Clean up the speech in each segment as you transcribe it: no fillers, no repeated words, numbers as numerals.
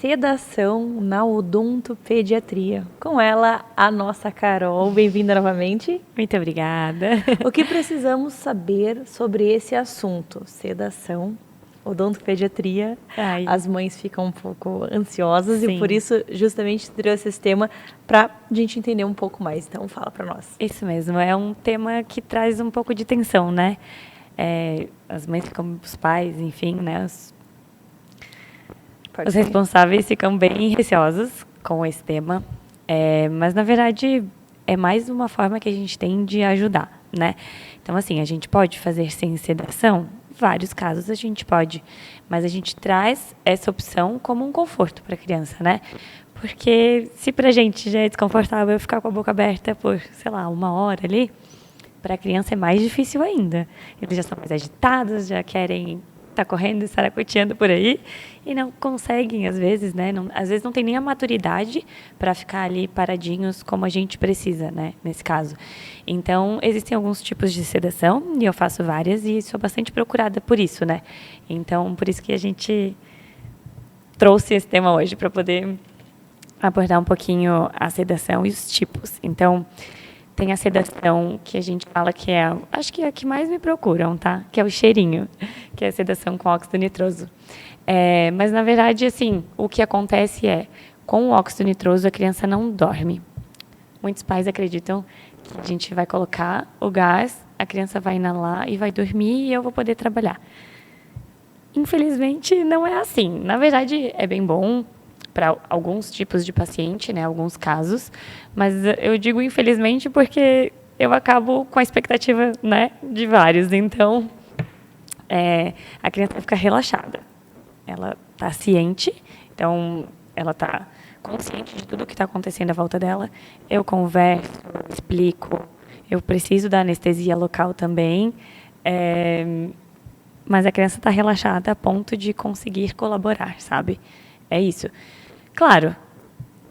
sedação na odontopediatria. Com ela, a nossa Carol. Bem-vinda novamente. Muito obrigada. O que precisamos saber sobre esse assunto? Sedação, odontopediatria. Ai. As mães ficam um pouco ansiosas. Sim. E por isso, justamente, trouxe esse tema para a gente entender um pouco mais. Então, fala para nós. Isso mesmo, é um tema que traz um pouco de tensão, né? As mães ficam, os pais, enfim, né? Os responsáveis ficam bem receosos com esse tema, mas na verdade é mais uma forma que a gente tem de ajudar, né? Então, assim, a gente pode fazer sem sedação? Vários casos a gente pode, mas a gente traz essa opção como um conforto para a criança, né? Porque se para a gente já é desconfortável ficar com a boca aberta por, sei lá, 1 hora ali, para a criança é mais difícil ainda. Eles já são mais agitados, já querem estar correndo e saracoteando por aí e não conseguem, às vezes, né? Às vezes não tem nem a maturidade para ficar ali paradinhos como a gente precisa, né? Nesse caso. Então, existem alguns tipos de sedação e eu faço várias e sou bastante procurada por isso, né? Então, por isso que a gente trouxe esse tema hoje para poder abordar um pouquinho a sedação e os tipos. Então, tem a sedação que a gente fala que acho que é a que mais me procuram, tá? Que é o cheirinho, que é a sedação com óxido nitroso. Mas, na verdade, assim, o que acontece com o óxido nitroso, a criança não dorme. Muitos pais acreditam que a gente vai colocar o gás, a criança vai inalar e vai dormir e eu vou poder trabalhar. Infelizmente, não é assim. Na verdade, é bem bom para alguns tipos de paciente, né, alguns casos, mas eu digo infelizmente porque eu acabo com a expectativa, né, de vários. Então, a criança fica relaxada. Ela está ciente, então ela está consciente de tudo o que está acontecendo à volta dela. Eu converso, explico, eu preciso da anestesia local também, mas a criança está relaxada a ponto de conseguir colaborar, sabe? É isso. Claro,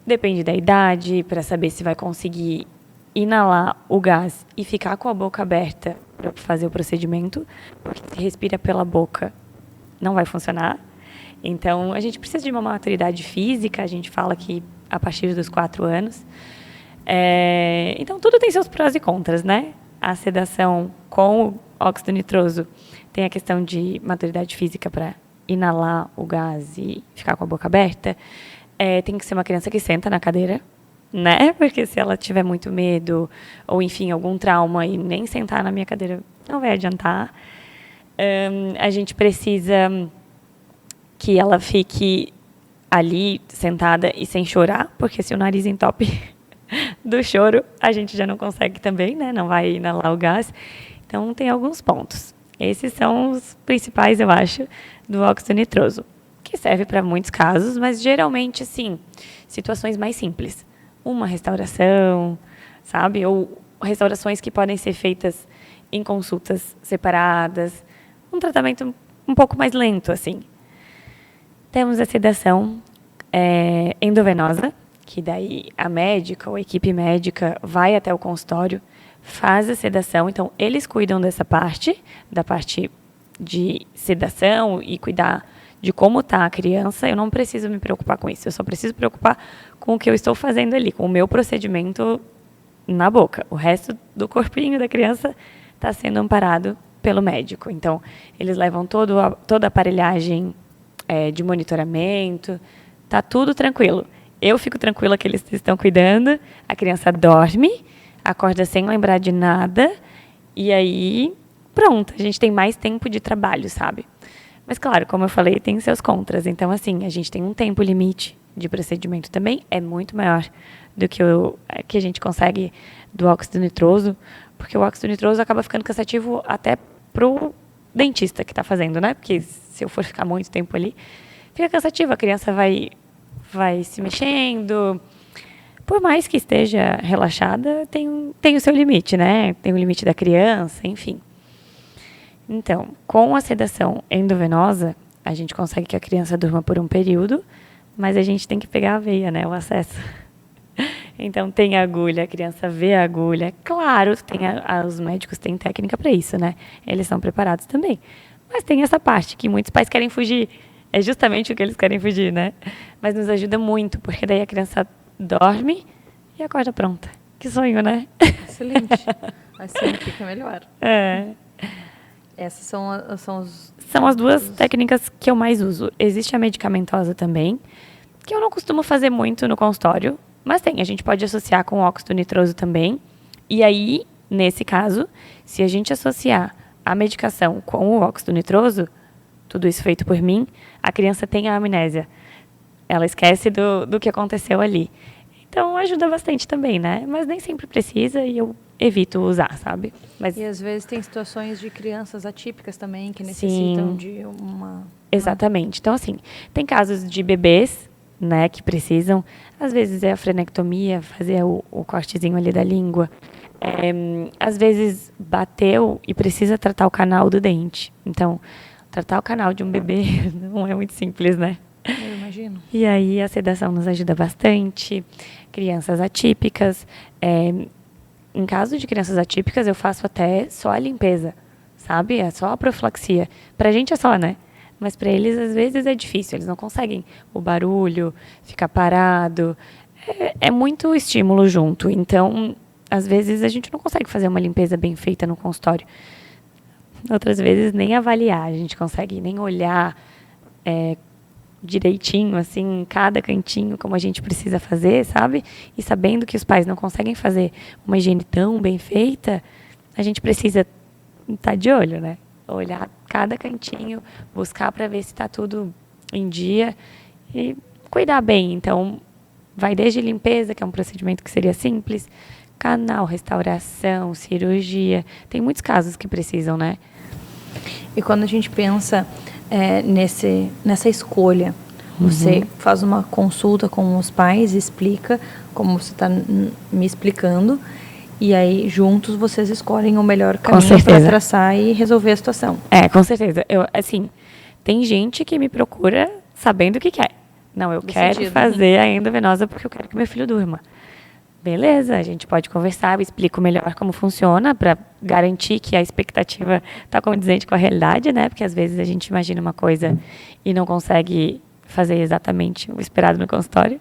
depende da idade, para saber se vai conseguir inalar o gás e ficar com a boca aberta para fazer o procedimento, porque se respira pela boca, não vai funcionar. Então, a gente precisa de uma maturidade física, a gente fala que a partir dos 4 anos. Então, tudo tem seus prós e contras, né? A sedação com o óxido nitroso tem a questão de maturidade física para inalar o gás e ficar com a boca aberta. Tem que ser uma criança que senta na cadeira, né? Porque se ela tiver muito medo ou, enfim, algum trauma e nem sentar na minha cadeira, não vai adiantar. A gente precisa que ela fique ali sentada e sem chorar, porque se o nariz entope do choro, a gente já não consegue também, né? Não vai inalar o gás. Então, tem alguns pontos. Esses são os principais, eu acho, do óxido nitroso, que serve para muitos casos, mas geralmente, assim, situações mais simples. Uma restauração, sabe? Ou restaurações que podem ser feitas em consultas separadas. Um tratamento um pouco mais lento, assim. Temos a sedação endovenosa, que daí a médica ou a equipe médica vai até o consultório, faz a sedação. Então, eles cuidam dessa parte, da parte de sedação e cuidar de como está a criança. Eu não preciso me preocupar com isso, eu só preciso me preocupar com o que eu estou fazendo ali, com o meu procedimento na boca. O resto do corpinho da criança está sendo amparado pelo médico. Então, eles levam toda a aparelhagem de monitoramento, está tudo tranquilo. Eu fico tranquila que eles estão cuidando, a criança dorme, acorda sem lembrar de nada, e aí, pronto, a gente tem mais tempo de trabalho, sabe? Mas, claro, como eu falei, tem seus contras. Então, assim, a gente tem um tempo limite de procedimento também, é muito maior do que o que a gente consegue do óxido nitroso, porque o óxido nitroso acaba ficando cansativo até pro dentista que está fazendo, né? Porque se eu for ficar muito tempo ali, fica cansativo, a criança vai se mexendo. Por mais que esteja relaxada, tem o seu limite, né? Tem o limite da criança, enfim. Então, com a sedação endovenosa, a gente consegue que a criança durma por um período, mas a gente tem que pegar a veia, né? O acesso. Então, tem a agulha, a criança vê a agulha. Claro, os médicos têm técnica para isso, né? Eles são preparados também. Mas tem essa parte que muitos pais querem fugir. É justamente o que eles querem fugir, né? Mas nos ajuda muito, porque daí a criança dorme e acorda pronta. Que sonho, né? Excelente. Assim fica melhor. É. Essas são os... São as duas técnicas que eu mais uso. Existe a medicamentosa também, que eu não costumo fazer muito no consultório, mas tem, a gente pode associar com o óxido nitroso também. E aí, nesse caso, se a gente associar a medicação com o óxido nitroso, tudo isso feito por mim, a criança tem a amnésia. Ela esquece do que aconteceu ali. Então, ajuda bastante também, né? Mas nem sempre precisa e eu evito usar, sabe? Mas, E às vezes tem situações de crianças atípicas também que necessitam sim, de uma... exatamente. Então, assim, tem casos de bebês, né, que precisam, às vezes é a frenectomia, fazer o cortezinho ali da língua. Às vezes bateu e precisa tratar o canal do dente. Então, tratar o canal de um bebê não é muito simples, né? Eu imagino. E aí a sedação nos ajuda bastante. Crianças atípicas. Em caso de crianças atípicas, eu faço até só a limpeza, sabe? É só a profilaxia. Pra gente é só, né? Mas para eles, às vezes, é difícil. Eles não conseguem o barulho, ficar parado. É muito estímulo junto. Então, às vezes, a gente não consegue fazer uma limpeza bem feita no consultório. Outras vezes, nem avaliar. A gente consegue nem olhar direitinho, assim, em cada cantinho, como a gente precisa fazer, sabe? E sabendo que os pais não conseguem fazer uma higiene tão bem feita, a gente precisa estar de olho, né? Olhar cada cantinho, buscar para ver se está tudo em dia e cuidar bem. Então, vai desde limpeza, que é um procedimento que seria simples, canal, restauração, cirurgia. Tem muitos casos que precisam, né? E quando a gente pensa nessa escolha, você faz uma consulta com os pais, explica como você está me explicando, e aí juntos vocês escolhem o melhor caminho para traçar e resolver a situação. Com certeza. Assim, tem gente que me procura sabendo o que quer. Não, eu quero fazer a endovenosa porque eu quero que meu filho durma. Beleza, a gente pode conversar, eu explico melhor como funciona para garantir que a expectativa está condizente com a realidade, né? Porque às vezes a gente imagina uma coisa e não consegue fazer exatamente o esperado no consultório.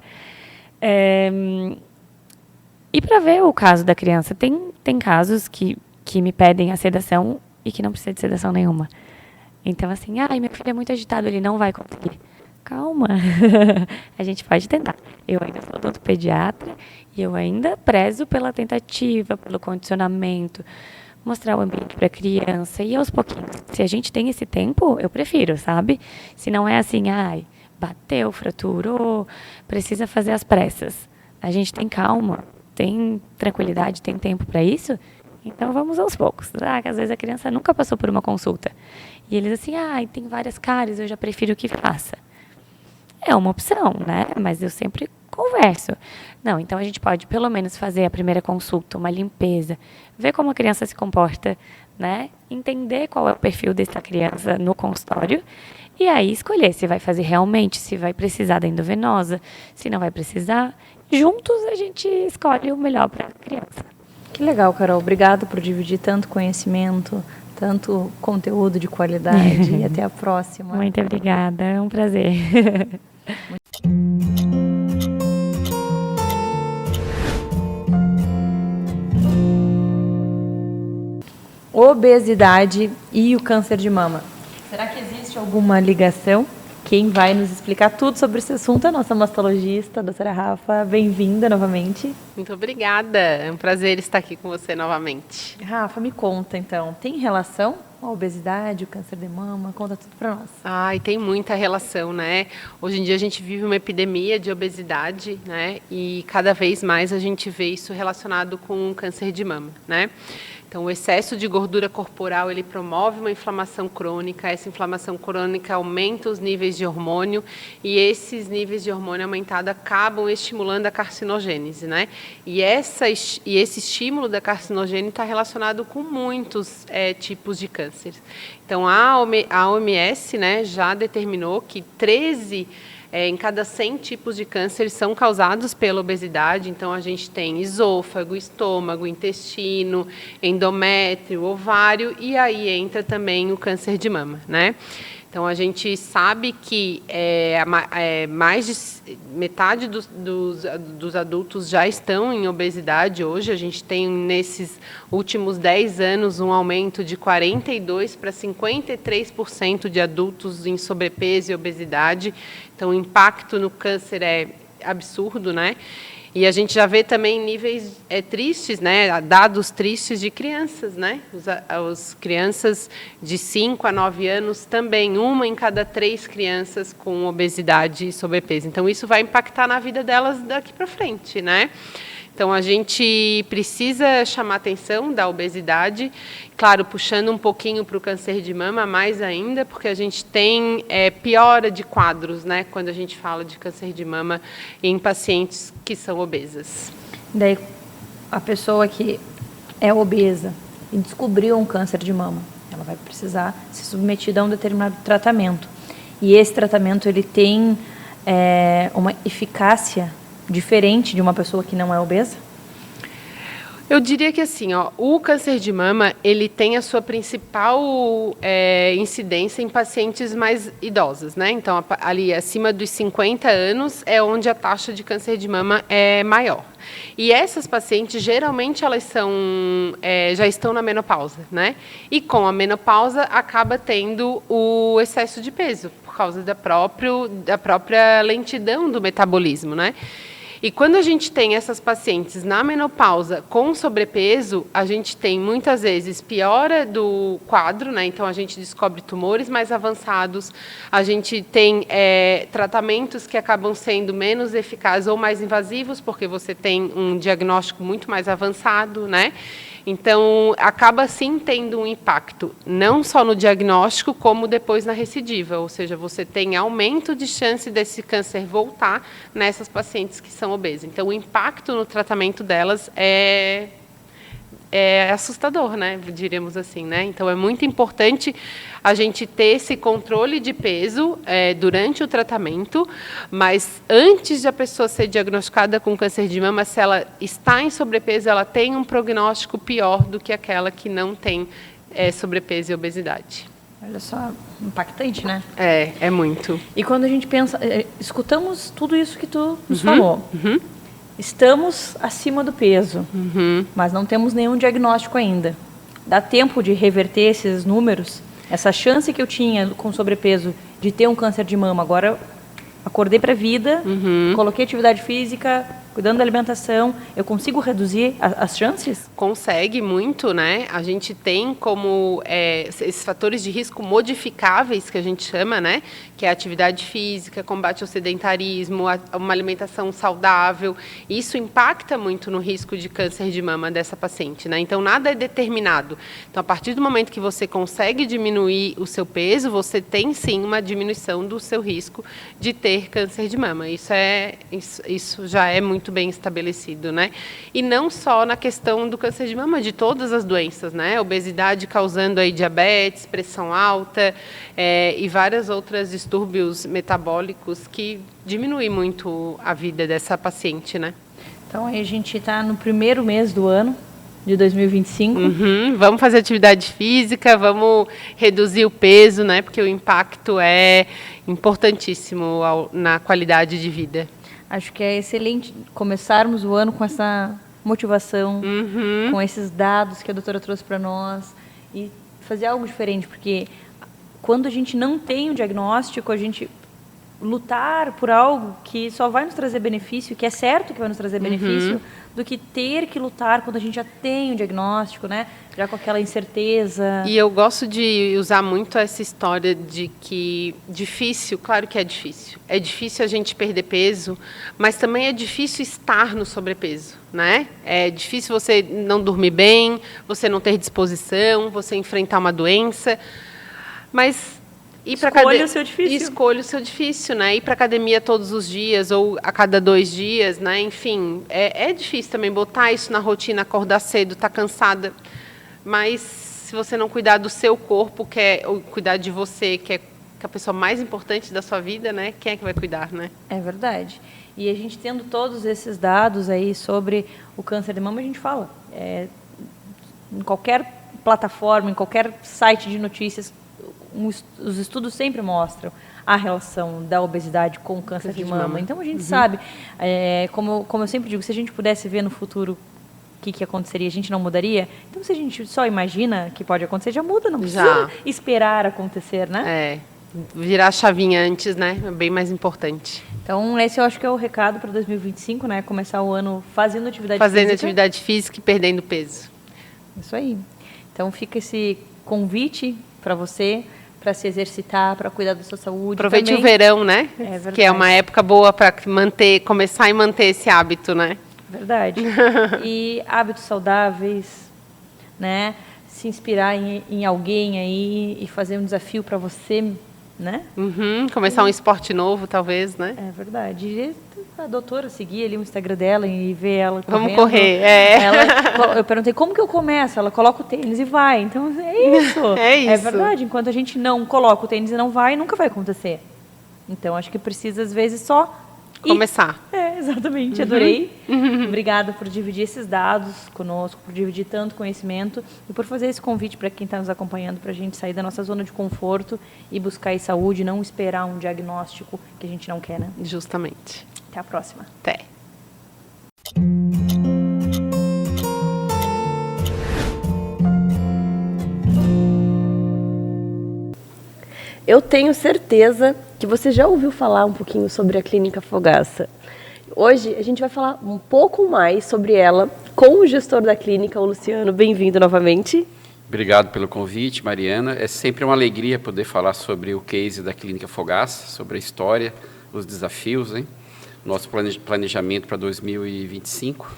E para ver o caso da criança, tem casos que me pedem a sedação e que não precisa de sedação nenhuma. Então, assim, meu filho é muito agitado, ele não vai conseguir. Calma, a gente pode tentar. Eu ainda sou odontopediatra e eu ainda prezo pela tentativa, pelo condicionamento, mostrar o ambiente para a criança e aos pouquinhos. Se a gente tem esse tempo, eu prefiro, sabe? Se não é assim, bateu, fraturou, precisa fazer as pressas. A gente tem calma, tem tranquilidade, tem tempo para isso, então vamos aos poucos. Que às vezes a criança nunca passou por uma consulta. E eles assim, tem várias cáries, eu já prefiro que faça. É uma opção, né? Mas eu sempre converso. Não, então a gente pode pelo menos fazer a primeira consulta, uma limpeza, ver como a criança se comporta, né? Entender qual é o perfil dessa criança no consultório e aí escolher se vai fazer realmente, se vai precisar da endovenosa, se não vai precisar. Juntos a gente escolhe o melhor para a criança. Que legal, Carol. Obrigada por dividir tanto conhecimento, tanto conteúdo de qualidade e até a próxima. Muito obrigada, é um prazer. Obesidade e o câncer de mama. Será que existe alguma ligação? Quem vai nos explicar tudo sobre esse assunto é a nossa mastologista, a doutora Rafa. Bem-vinda novamente. Muito obrigada. É um prazer estar aqui com você novamente. Rafa, me conta então, tem relação a obesidade, o câncer de mama? Conta tudo para nós. E tem muita relação, né? Hoje em dia a gente vive uma epidemia de obesidade, né? E cada vez mais a gente vê isso relacionado com o câncer de mama, né? Então, o excesso de gordura corporal, ele promove uma inflamação crônica. Essa inflamação crônica aumenta os níveis de hormônio e esses níveis de hormônio aumentado acabam estimulando a carcinogênese, né? E esse estímulo da carcinogênese está relacionado com muitos tipos de câncer. Então, a OMS, né, já determinou que 13 em cada 100 tipos de câncer são causados pela obesidade. Então, a gente tem esôfago, estômago, intestino, endométrio, ovário e aí entra também o câncer de mama, né? Então, Então, a gente sabe que mais de metade dos adultos já estão em obesidade hoje. A gente tem, nesses últimos 10 anos, um aumento de 42% para 53% de adultos em sobrepeso e obesidade. Então, o impacto no câncer é absurdo, né? E a gente já vê também níveis tristes, né? Dados tristes de crianças, né? As crianças de 5 a 9 anos também, 1 em cada 3 crianças com obesidade e sobrepeso. Então, isso vai impactar na vida delas daqui para frente, né? Então, a gente precisa chamar a atenção da obesidade, claro, puxando um pouquinho para o câncer de mama, mais ainda, porque a gente tem piora de quadros, né, quando a gente fala de câncer de mama em pacientes que são obesas. Daí, a pessoa que é obesa e descobriu um câncer de mama, ela vai precisar ser submetida a um determinado tratamento. E esse tratamento, ele tem uma eficácia diferente de uma pessoa que não é obesa? Eu diria que assim, o câncer de mama, ele tem a sua principal incidência em pacientes mais idosas, né? Então, ali acima dos 50 anos é onde a taxa de câncer de mama é maior. E essas pacientes, geralmente, elas já estão na menopausa, né? E com a menopausa, acaba tendo o excesso de peso, por causa da própria lentidão do metabolismo, né? E quando a gente tem essas pacientes na menopausa com sobrepeso, a gente tem muitas vezes piora do quadro, né? Então a gente descobre tumores mais avançados, a gente tem tratamentos que acabam sendo menos eficazes ou mais invasivos, porque você tem um diagnóstico muito mais avançado, né? Então, acaba sim tendo um impacto, não só no diagnóstico, como depois na recidiva, ou seja, você tem aumento de chance desse câncer voltar nessas pacientes que são obesas. Então, o impacto no tratamento delas é assustador, né? Diríamos assim, né? Então, é muito importante a gente ter esse controle de peso durante o tratamento, mas antes de a pessoa ser diagnosticada com câncer de mama, se ela está em sobrepeso, ela tem um prognóstico pior do que aquela que não tem sobrepeso e obesidade. Olha só, impactante, né? É muito. E quando a gente pensa, escutamos tudo isso que tu nos falou. Estamos acima do peso, mas não temos nenhum diagnóstico ainda. Dá tempo de reverter esses números? Essa chance que eu tinha com sobrepeso de ter um câncer de mama, agora acordei para a vida, coloquei atividade física, cuidando da alimentação, eu consigo reduzir as chances? Consegue muito, né? A gente tem como esses fatores de risco modificáveis, que a gente chama, né? Que é a atividade física, combate ao sedentarismo, uma alimentação saudável. Isso impacta muito no risco de câncer de mama dessa paciente, né? Então, nada é determinado. Então, a partir do momento que você consegue diminuir o seu peso, você tem, sim, uma diminuição do seu risco de ter câncer de mama. Isso já é muito bem estabelecido, né? E não só na questão do câncer de mama, de todas as doenças, né? Obesidade causando aí diabetes, pressão alta e várias outras distúrbios metabólicos que diminuem muito a vida dessa paciente, né? Então, aí a gente está no primeiro mês do ano de 2025. Vamos fazer atividade física, vamos reduzir o peso, né? Porque o impacto é importantíssimo na qualidade de vida. Acho que é excelente começarmos o ano com essa motivação, com esses dados que a doutora trouxe para nós e fazer algo diferente, porque quando a gente não tem um diagnóstico, a gente lutar por algo que só vai nos trazer benefício, que é certo que vai nos trazer benefício, do que ter que lutar quando a gente já tem um diagnóstico, né? Já com aquela incerteza. E eu gosto de usar muito essa história de que difícil, claro que é difícil. É difícil a gente perder peso, mas também é difícil estar no sobrepeso, né? É difícil você não dormir bem, você não ter disposição, você enfrentar uma doença, mas escolha o seu difícil. Escolha o seu difícil, né? Ir para academia todos os dias ou a cada 2 dias, né? Enfim, é difícil também botar isso na rotina, acordar cedo, estar cansada. Mas se você não cuidar do seu corpo, ou cuidar de você, que é a pessoa mais importante da sua vida, né? Quem é que vai cuidar, né? É verdade. E a gente tendo todos esses dados aí sobre o câncer de mama, a gente fala. Em qualquer plataforma, em qualquer site de notícias, os estudos sempre mostram a relação da obesidade com o câncer de mama. Então, a gente sabe, como eu sempre digo, se a gente pudesse ver no futuro o que aconteceria, a gente não mudaria. Então, se a gente só imagina que pode acontecer, já muda, não precisa esperar acontecer, né? Virar a chavinha antes, né? É bem mais importante. Então, esse eu acho que é o recado para 2025, né? Começar o ano fazendo atividade física. Fazendo atividade física e perdendo peso. Isso aí. Então, fica esse convite para você, para se exercitar, para cuidar da sua saúde. Aproveite também. o verão, né? Verdade. Que é uma época boa para começar e manter esse hábito, né? Verdade. E hábitos saudáveis, né? Se inspirar em alguém aí e fazer um desafio para você, né? Começar um esporte novo, talvez, né? É verdade. E a doutora seguir ali o Instagram dela e ver ela correndo. Vamos correr, eu perguntei, como que eu começo? Ela coloca o tênis e vai. Então, é isso. É isso. É verdade. Enquanto a gente não coloca o tênis e não vai, nunca vai acontecer. Então, acho que precisa, às vezes, só começar. Exatamente. Adorei. Obrigada por dividir esses dados conosco, por dividir tanto conhecimento e por fazer esse convite para quem está nos acompanhando, para a gente sair da nossa zona de conforto e buscar aí saúde, não esperar um diagnóstico que a gente não quer, né? Justamente. Até a próxima. Até. Eu tenho certeza que você já ouviu falar um pouquinho sobre a Clínica Fogaça. Hoje a gente vai falar um pouco mais sobre ela com o gestor da clínica, o Luciano. Bem-vindo novamente. Obrigado pelo convite, Mariana. É sempre uma alegria poder falar sobre o case da Clínica Fogaça, sobre a história, os desafios, hein? Nosso planejamento para 2025.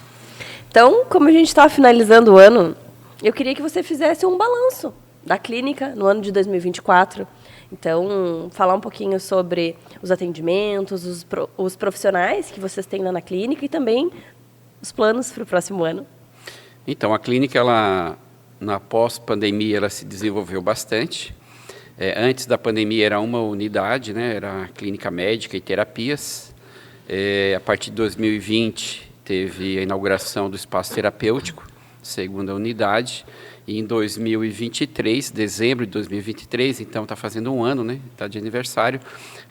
Então, como a gente está finalizando o ano, eu queria que você fizesse um balanço da clínica no ano de 2024. Então, falar um pouquinho sobre os atendimentos, os profissionais que vocês têm lá na clínica e também os planos para o próximo ano. Então, a clínica, na pós-pandemia, ela se desenvolveu bastante. Antes da pandemia era uma unidade, né? Era a clínica médica e terapias. A partir de 2020, teve a inauguração do espaço terapêutico, segunda unidade. E em 2023, dezembro de 2023, então está fazendo um ano, né? Está de aniversário,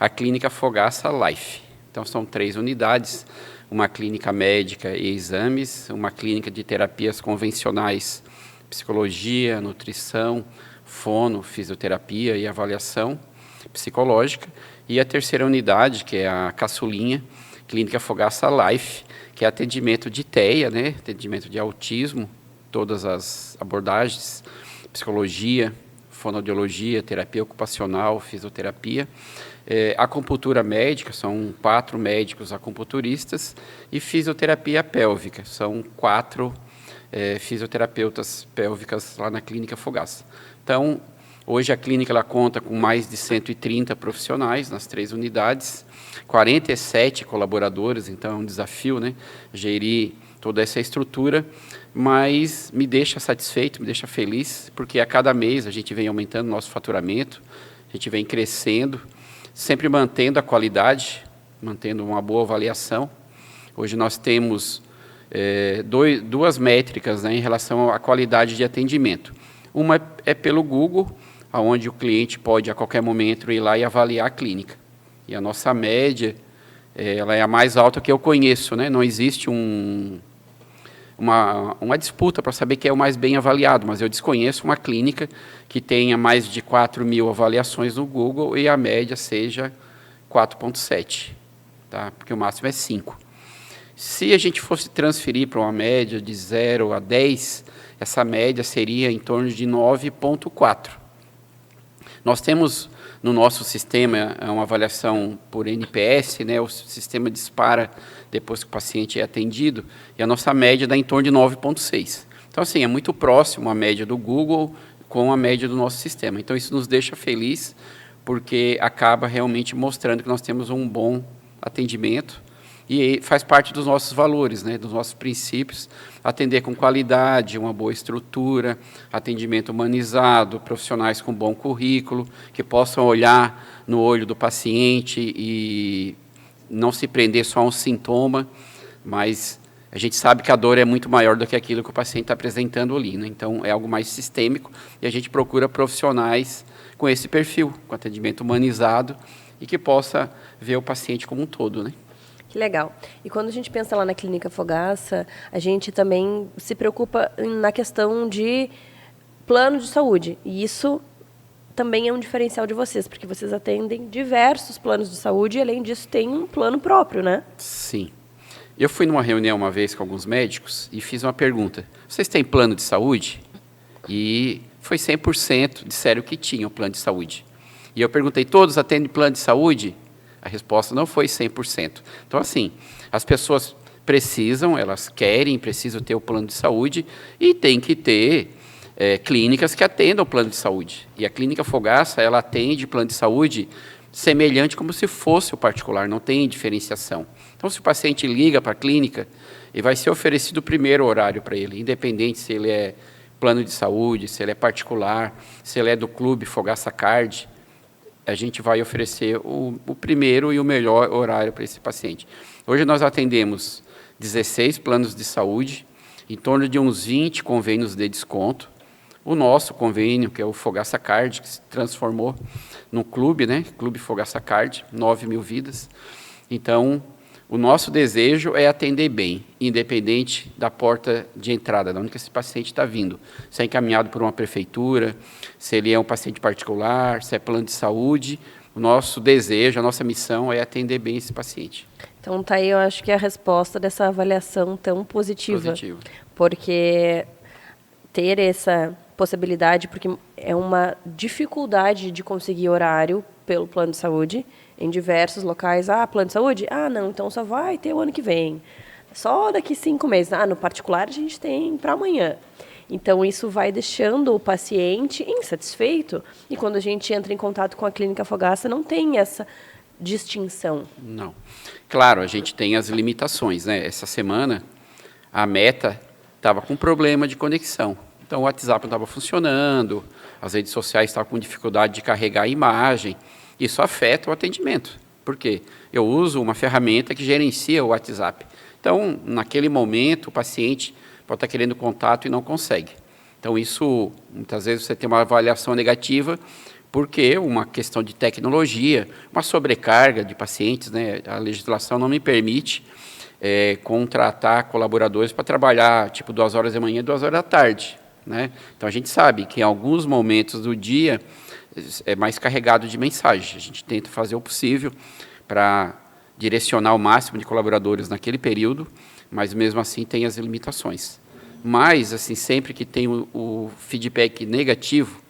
a Clínica Fogaça Life. Então são 3 unidades, uma clínica médica e exames, uma clínica de terapias convencionais, psicologia, nutrição, fono, fisioterapia e avaliação psicológica. E a terceira unidade, que é a caçulinha, Clínica Fogaça Life, que é atendimento de TEA, né? Atendimento de autismo, todas as abordagens, psicologia, fonoaudiologia, terapia ocupacional, fisioterapia, acupuntura médica, são 4 médicos acupunturistas, e fisioterapia pélvica, são 4 fisioterapeutas pélvicas lá na Clínica Fogaça. Então, hoje a clínica ela conta com mais de 130 profissionais nas 3 unidades, 47 colaboradores, então é um desafio, né, gerir toda essa estrutura, mas me deixa satisfeito, me deixa feliz, porque a cada mês a gente vem aumentando nosso faturamento, a gente vem crescendo, sempre mantendo a qualidade, mantendo uma boa avaliação. Hoje nós temos 2 métricas, né, em relação à qualidade de atendimento. Uma é pelo Google, onde o cliente pode a qualquer momento ir lá e avaliar a clínica. E a nossa média, ela é a mais alta que eu conheço, né? Não existe uma disputa para saber quem é o mais bem avaliado, mas eu desconheço uma clínica que tenha mais de 4.000 avaliações no Google e a média seja 4,7, tá? Porque o máximo é 5. Se a gente fosse transferir para uma média de 0 a 10, essa média seria em torno de 9,4. Nós temos no nosso sistema uma avaliação por NPS, né? O sistema dispara depois que o paciente é atendido, e a nossa média dá em torno de 9,6. Então, assim, é muito próximo a média do Google com a média do nosso sistema. Então, isso nos deixa feliz, porque acaba realmente mostrando que nós temos um bom atendimento, e faz parte dos nossos valores, né, dos nossos princípios, atender com qualidade, uma boa estrutura, atendimento humanizado, profissionais com bom currículo, que possam olhar no olho do paciente e não se prender só a um sintoma, mas a gente sabe que a dor é muito maior do que aquilo que o paciente está apresentando ali, né? Então, é algo mais sistêmico e a gente procura profissionais com esse perfil, com atendimento humanizado e que possa ver o paciente como um todo, né? Que legal. E quando a gente pensa lá na Clínica Fogaça, a gente também se preocupa na questão de plano de saúde. E isso também é um diferencial de vocês, porque vocês atendem diversos planos de saúde e, além disso, tem um plano próprio, né? Sim. Eu fui numa reunião uma vez com alguns médicos e fiz uma pergunta. Vocês têm plano de saúde? E foi 100% disseram que tinham plano de saúde. E eu perguntei, todos atendem plano de saúde? A resposta não foi 100%. Então, assim, as pessoas precisam, elas querem, precisam ter o plano de saúde e tem que ter clínicas que atendam o plano de saúde. E a Clínica Fogaça, ela atende plano de saúde semelhante como se fosse o particular, não tem diferenciação. Então, se o paciente liga para a clínica, ele vai ser oferecido o primeiro horário para ele, independente se ele é plano de saúde, se ele é particular, se ele é do clube Fogaça Card, a gente vai oferecer o primeiro e o melhor horário para esse paciente. Hoje nós atendemos 16 planos de saúde, em torno de uns 20 convênios de desconto. O nosso convênio, que é o Fogaça Card, que se transformou num clube, né? Clube Fogaça Card, 9.000 vidas. Então, o nosso desejo é atender bem, independente da porta de entrada, de onde que esse paciente está vindo. Se é encaminhado por uma prefeitura, se ele é um paciente particular, se é plano de saúde, o nosso desejo, a nossa missão é atender bem esse paciente. Então, tá aí, eu acho que é a resposta dessa avaliação tão positiva. Porque ter essa possibilidade, porque é uma dificuldade de conseguir horário pelo plano de saúde, em diversos locais. Ah, plano de saúde? Ah, não, então só vai ter o ano que vem. Só daqui 5 meses. Ah, no particular a gente tem para amanhã. Então, isso vai deixando o paciente insatisfeito. E quando a gente entra em contato com a Clínica Fogaça, não tem essa distinção. Não. Claro, a gente tem as limitações, né? Essa semana, a Meta estava com problema de conexão. Então, o WhatsApp não estava funcionando, as redes sociais estavam com dificuldade de carregar a imagem. Isso afeta o atendimento. Por quê? Eu uso uma ferramenta que gerencia o WhatsApp. Então, naquele momento, o paciente pode estar querendo contato e não consegue. Então, isso, muitas vezes, você tem uma avaliação negativa, porque uma questão de tecnologia, uma sobrecarga de pacientes, né? A legislação não me permite contratar colaboradores para trabalhar, tipo, 2 horas da manhã e 2 horas da tarde, né? Então, a gente sabe que em alguns momentos do dia é mais carregado de mensagem. A gente tenta fazer o possível para direcionar o máximo de colaboradores naquele período, mas mesmo assim tem as limitações. Mas, assim, sempre que tem o feedback negativo,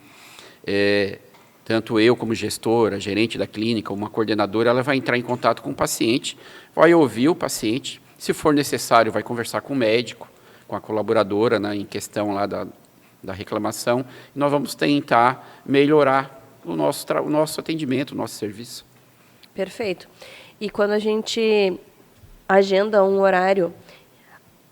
tanto eu como gestora, gerente da clínica, uma coordenadora, ela vai entrar em contato com o paciente, vai ouvir o paciente, se for necessário, vai conversar com o médico, com a colaboradora, né, em questão lá da reclamação, e nós vamos tentar melhorar o nosso atendimento, o nosso serviço. Perfeito. E quando a gente agenda um horário,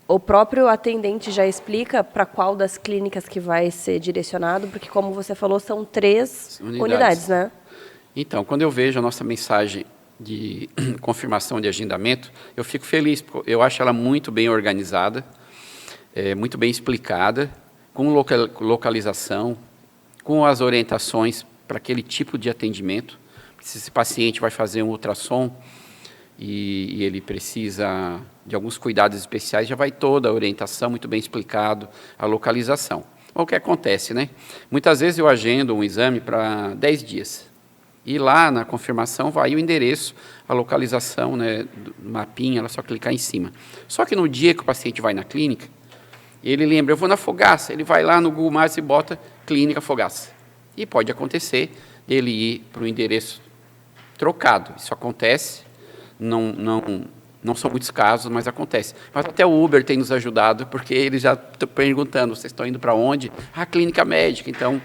o próprio atendente já explica para qual das clínicas que vai ser direcionado, porque, como você falou, são 3 unidades, né? Então, quando eu vejo a nossa mensagem de confirmação de agendamento, eu fico feliz, porque eu acho ela muito bem organizada, muito bem explicada, com localização, com as orientações para aquele tipo de atendimento. Se esse paciente vai fazer um ultrassom e ele precisa de alguns cuidados especiais, já vai toda a orientação, muito bem explicado, a localização. O que acontece, né? Muitas vezes eu agendo um exame para 10 dias. E lá na confirmação vai o endereço, a localização, né, do mapinha, ela só clicar em cima. Só que no dia que o paciente vai na clínica, ele lembra, eu vou na Fogaça, ele vai lá no Google Maps e bota Clínica Fogaça. E pode acontecer dele ir para o endereço trocado. Isso acontece, não são muitos casos, mas acontece. Mas até o Uber tem nos ajudado, porque eles já estão perguntando, vocês estão indo para onde? Ah, clínica médica. Então,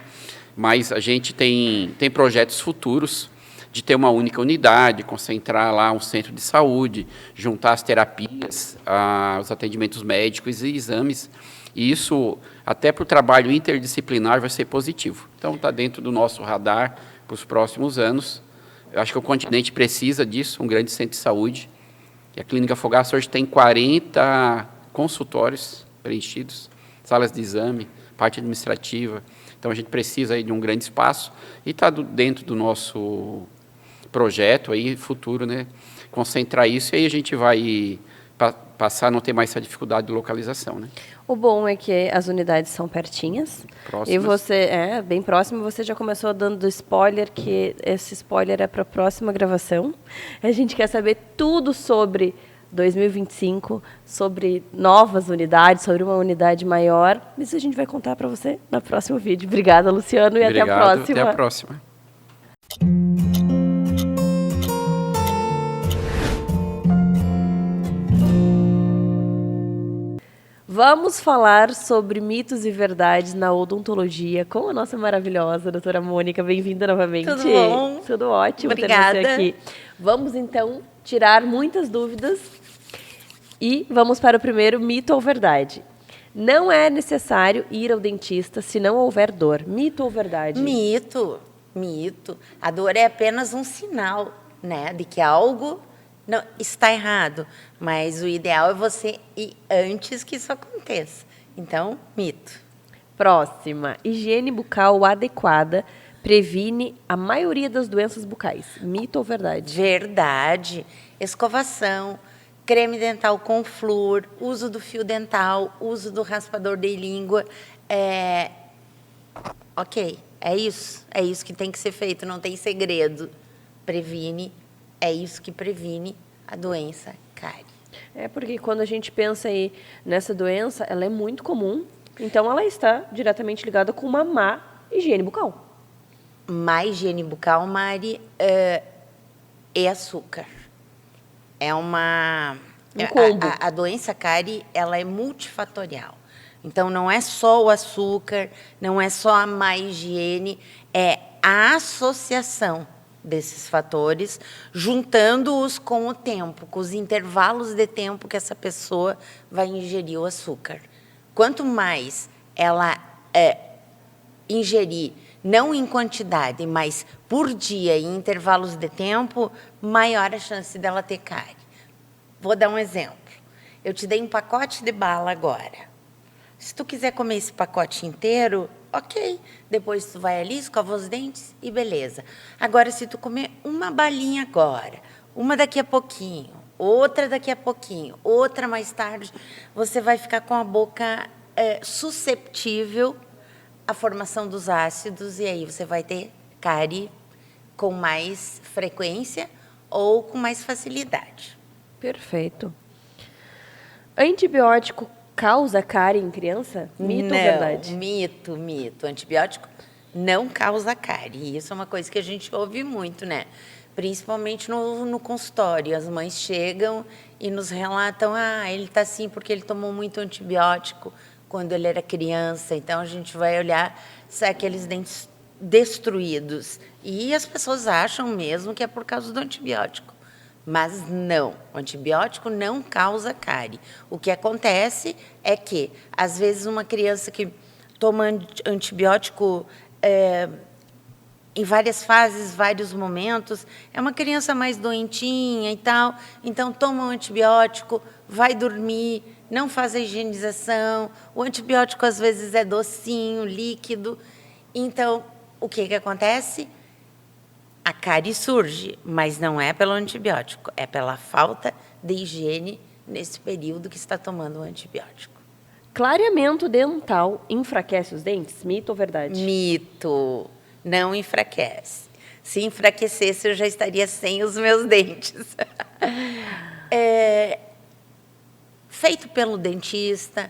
mas a gente tem projetos futuros de ter uma única unidade, concentrar lá um centro de saúde, juntar as terapias, os atendimentos médicos e exames. E isso, até para o trabalho interdisciplinar, vai ser positivo. Então, está dentro do nosso radar para os próximos anos. Eu acho que o continente precisa disso, um grande centro de saúde. E a Clínica Fogaça hoje tem 40 consultórios preenchidos, salas de exame, parte administrativa. Então, a gente precisa aí de um grande espaço e está dentro do nosso projeto aí, futuro, né? Concentrar isso e aí a gente vai passar a não ter mais essa dificuldade de localização, né? O bom é que as unidades são pertinhas. Próximas. E você bem próximo. Você já começou dando spoiler, que esse spoiler é para a próxima gravação. A gente quer saber tudo sobre 2025, sobre novas unidades, sobre uma unidade maior. Isso a gente vai contar para você no próximo vídeo. Obrigada, Luciano, e Obrigado, até a próxima. Até a próxima. Vamos falar sobre mitos e verdades na odontologia com a nossa maravilhosa doutora Mônica. Bem-vinda novamente. Tudo bom? Tudo ótimo Obrigada. ter você aqui. Vamos, então, tirar muitas dúvidas e vamos para o primeiro mito ou verdade. Não é necessário ir ao dentista se não houver dor. Mito ou verdade? Mito. A dor é apenas um sinal, né, de que algo não está errado, mas o ideal é você ir antes que isso aconteça. Então, mito. Próxima. Higiene bucal adequada previne a maioria das doenças bucais. Mito ou verdade? Verdade. Escovação, creme dental com flúor, uso do fio dental, uso do raspador de língua. Ok, é isso que tem que ser feito, não tem segredo. Previne. É isso que previne a doença cárie. É porque quando a gente pensa aí nessa doença, ela é muito comum, então ela está diretamente ligada com uma má higiene bucal. Má higiene bucal, Mari, é açúcar. É uma... Um combo. A doença cárie, ela é multifatorial. Então, não é só o açúcar, não é só a má higiene, é a associação desses fatores, juntando-os com o tempo, com os intervalos de tempo que essa pessoa vai ingerir o açúcar. Quanto mais ela ingerir, não em quantidade, mas por dia, em intervalos de tempo, maior a chance dela ter cárie. Vou dar um exemplo. Eu te dei um pacote de bala agora. Se tu quiser comer esse pacote inteiro, ok. Depois tu vai ali, escova os dentes e beleza. Agora, se tu comer uma balinha agora, uma daqui a pouquinho, outra daqui a pouquinho, outra mais tarde, você vai ficar com a boca susceptível à formação dos ácidos e aí você vai ter cárie com mais frequência ou com mais facilidade. Perfeito. Antibiótico causa cárie em criança? Mito ou verdade? Mito. Antibiótico não causa cárie. Isso é uma coisa que a gente ouve muito, né? Principalmente no consultório. As mães chegam e nos relatam, ele está assim porque ele tomou muito antibiótico quando ele era criança. Então, a gente vai olhar se é aqueles dentes destruídos. E as pessoas acham mesmo que é por causa do antibiótico. Mas não, o antibiótico não causa cárie. O que acontece é que, às vezes, uma criança que toma antibiótico em várias fases, vários momentos, é uma criança mais doentinha e tal, então toma um antibiótico, vai dormir, não faz a higienização, o antibiótico às vezes é docinho, líquido. Então, o que acontece? A cárie surge, mas não é pelo antibiótico, é pela falta de higiene nesse período que está tomando o antibiótico. Clareamento dental enfraquece os dentes? Mito ou verdade? Mito. Não enfraquece. Se enfraquecesse, eu já estaria sem os meus dentes. Feito pelo dentista,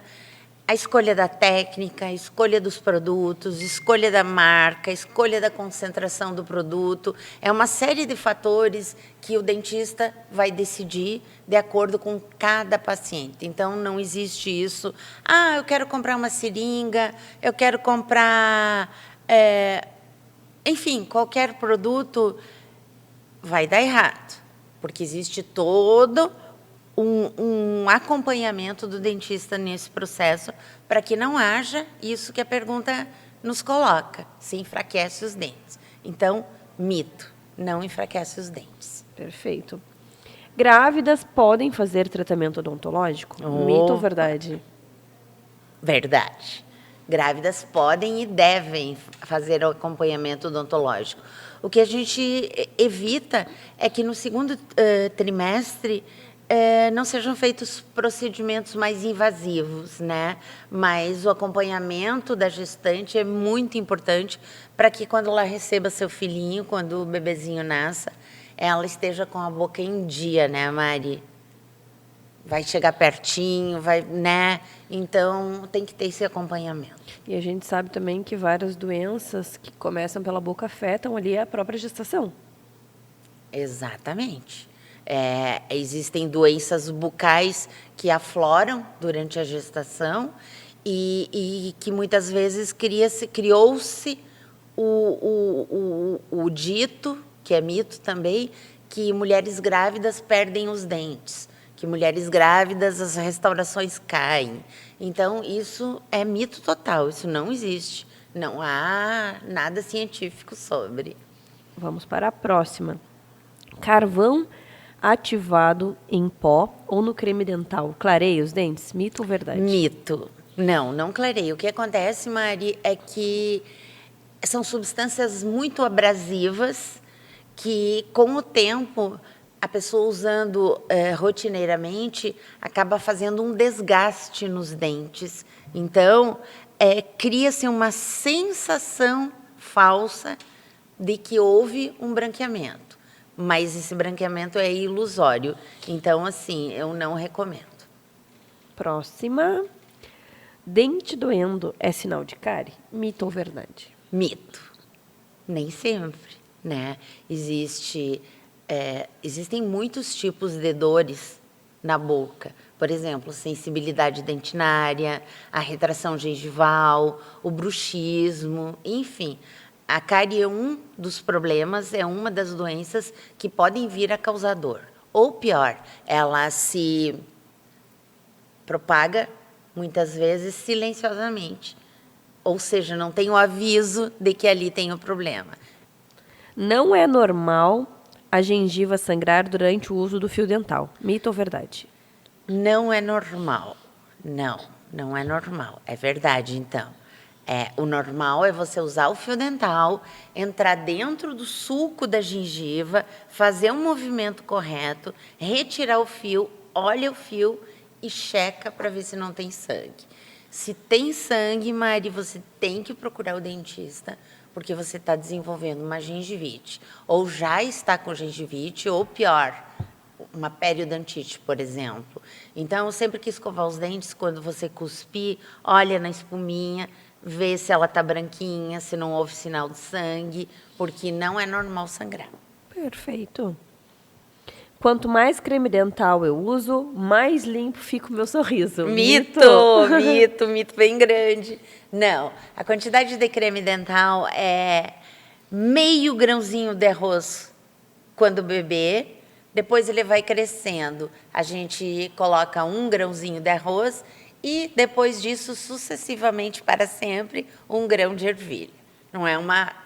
a escolha da técnica, a escolha dos produtos, a escolha da marca, a escolha da concentração do produto. É uma série de fatores que o dentista vai decidir de acordo com cada paciente. Então, não existe isso. Eu quero comprar uma seringa, eu quero comprar... enfim, qualquer produto vai dar errado, porque existe todo um acompanhamento do dentista nesse processo para que não haja isso que a pergunta nos coloca, se enfraquece os dentes. Então, mito, não enfraquece os dentes. Perfeito. Grávidas podem fazer tratamento odontológico? Mito ou verdade? Verdade. Grávidas podem e devem fazer o acompanhamento odontológico. O que a gente evita é que no segundo trimestre não sejam feitos procedimentos mais invasivos, né? Mas o acompanhamento da gestante é muito importante para que quando ela receba seu filhinho, quando o bebezinho nasça, ela esteja com a boca em dia, né, Mari? Vai chegar pertinho, vai, né? Então, tem que ter esse acompanhamento. E a gente sabe também que várias doenças que começam pela boca afetam ali a própria gestação. Exatamente. Existem doenças bucais que afloram durante a gestação e que muitas vezes criou-se o dito, que é mito também, que mulheres grávidas perdem os dentes, que mulheres grávidas as restaurações caem. Então, isso é mito total, isso não existe. Não há nada científico sobre. Vamos para a próxima. Carvão ativado em pó ou no creme dental clareia os dentes? Mito ou verdade? Mito. Não clareia. O que acontece, Mari, é que são substâncias muito abrasivas que, com o tempo, a pessoa usando rotineiramente acaba fazendo um desgaste nos dentes. Então, cria-se uma sensação falsa de que houve um branqueamento. Mas esse branqueamento é ilusório. Então, assim, eu não recomendo. Próxima. Dente doendo é sinal de cárie? Mito ou verdade? Mito. Nem sempre, né? Existem muitos tipos de dores na boca. Por exemplo, sensibilidade dentinária, a retração gengival, o bruxismo, enfim. A cárie é um dos problemas, é uma das doenças que podem vir a causar dor. Ou pior, ela se propaga, muitas vezes, silenciosamente. Ou seja, não tem o aviso de que ali tem o problema. Não é normal a gengiva sangrar durante o uso do fio dental. Mito ou verdade? Não é normal. Não é normal. É verdade, então. O normal é você usar o fio dental, entrar dentro do sulco da gengiva, fazer um movimento correto, retirar o fio, olha o fio e checa para ver se não tem sangue. Se tem sangue, Mari, você tem que procurar o dentista, porque você está desenvolvendo uma gengivite. Ou já está com gengivite, ou pior, uma periodontite, por exemplo. Então, sempre que escovar os dentes, quando você cuspir, olha na espuminha, vê se ela está branquinha, se não houve sinal de sangue, porque não é normal sangrar. Perfeito. Quanto mais creme dental eu uso, mais limpo fica o meu sorriso. Mito bem grande. Não, a quantidade de creme dental é meio grãozinho de arroz quando bebê, depois ele vai crescendo. A gente coloca 1 grãozinho de arroz e depois disso, sucessivamente, para sempre, 1 grão de ervilha. Não é uma...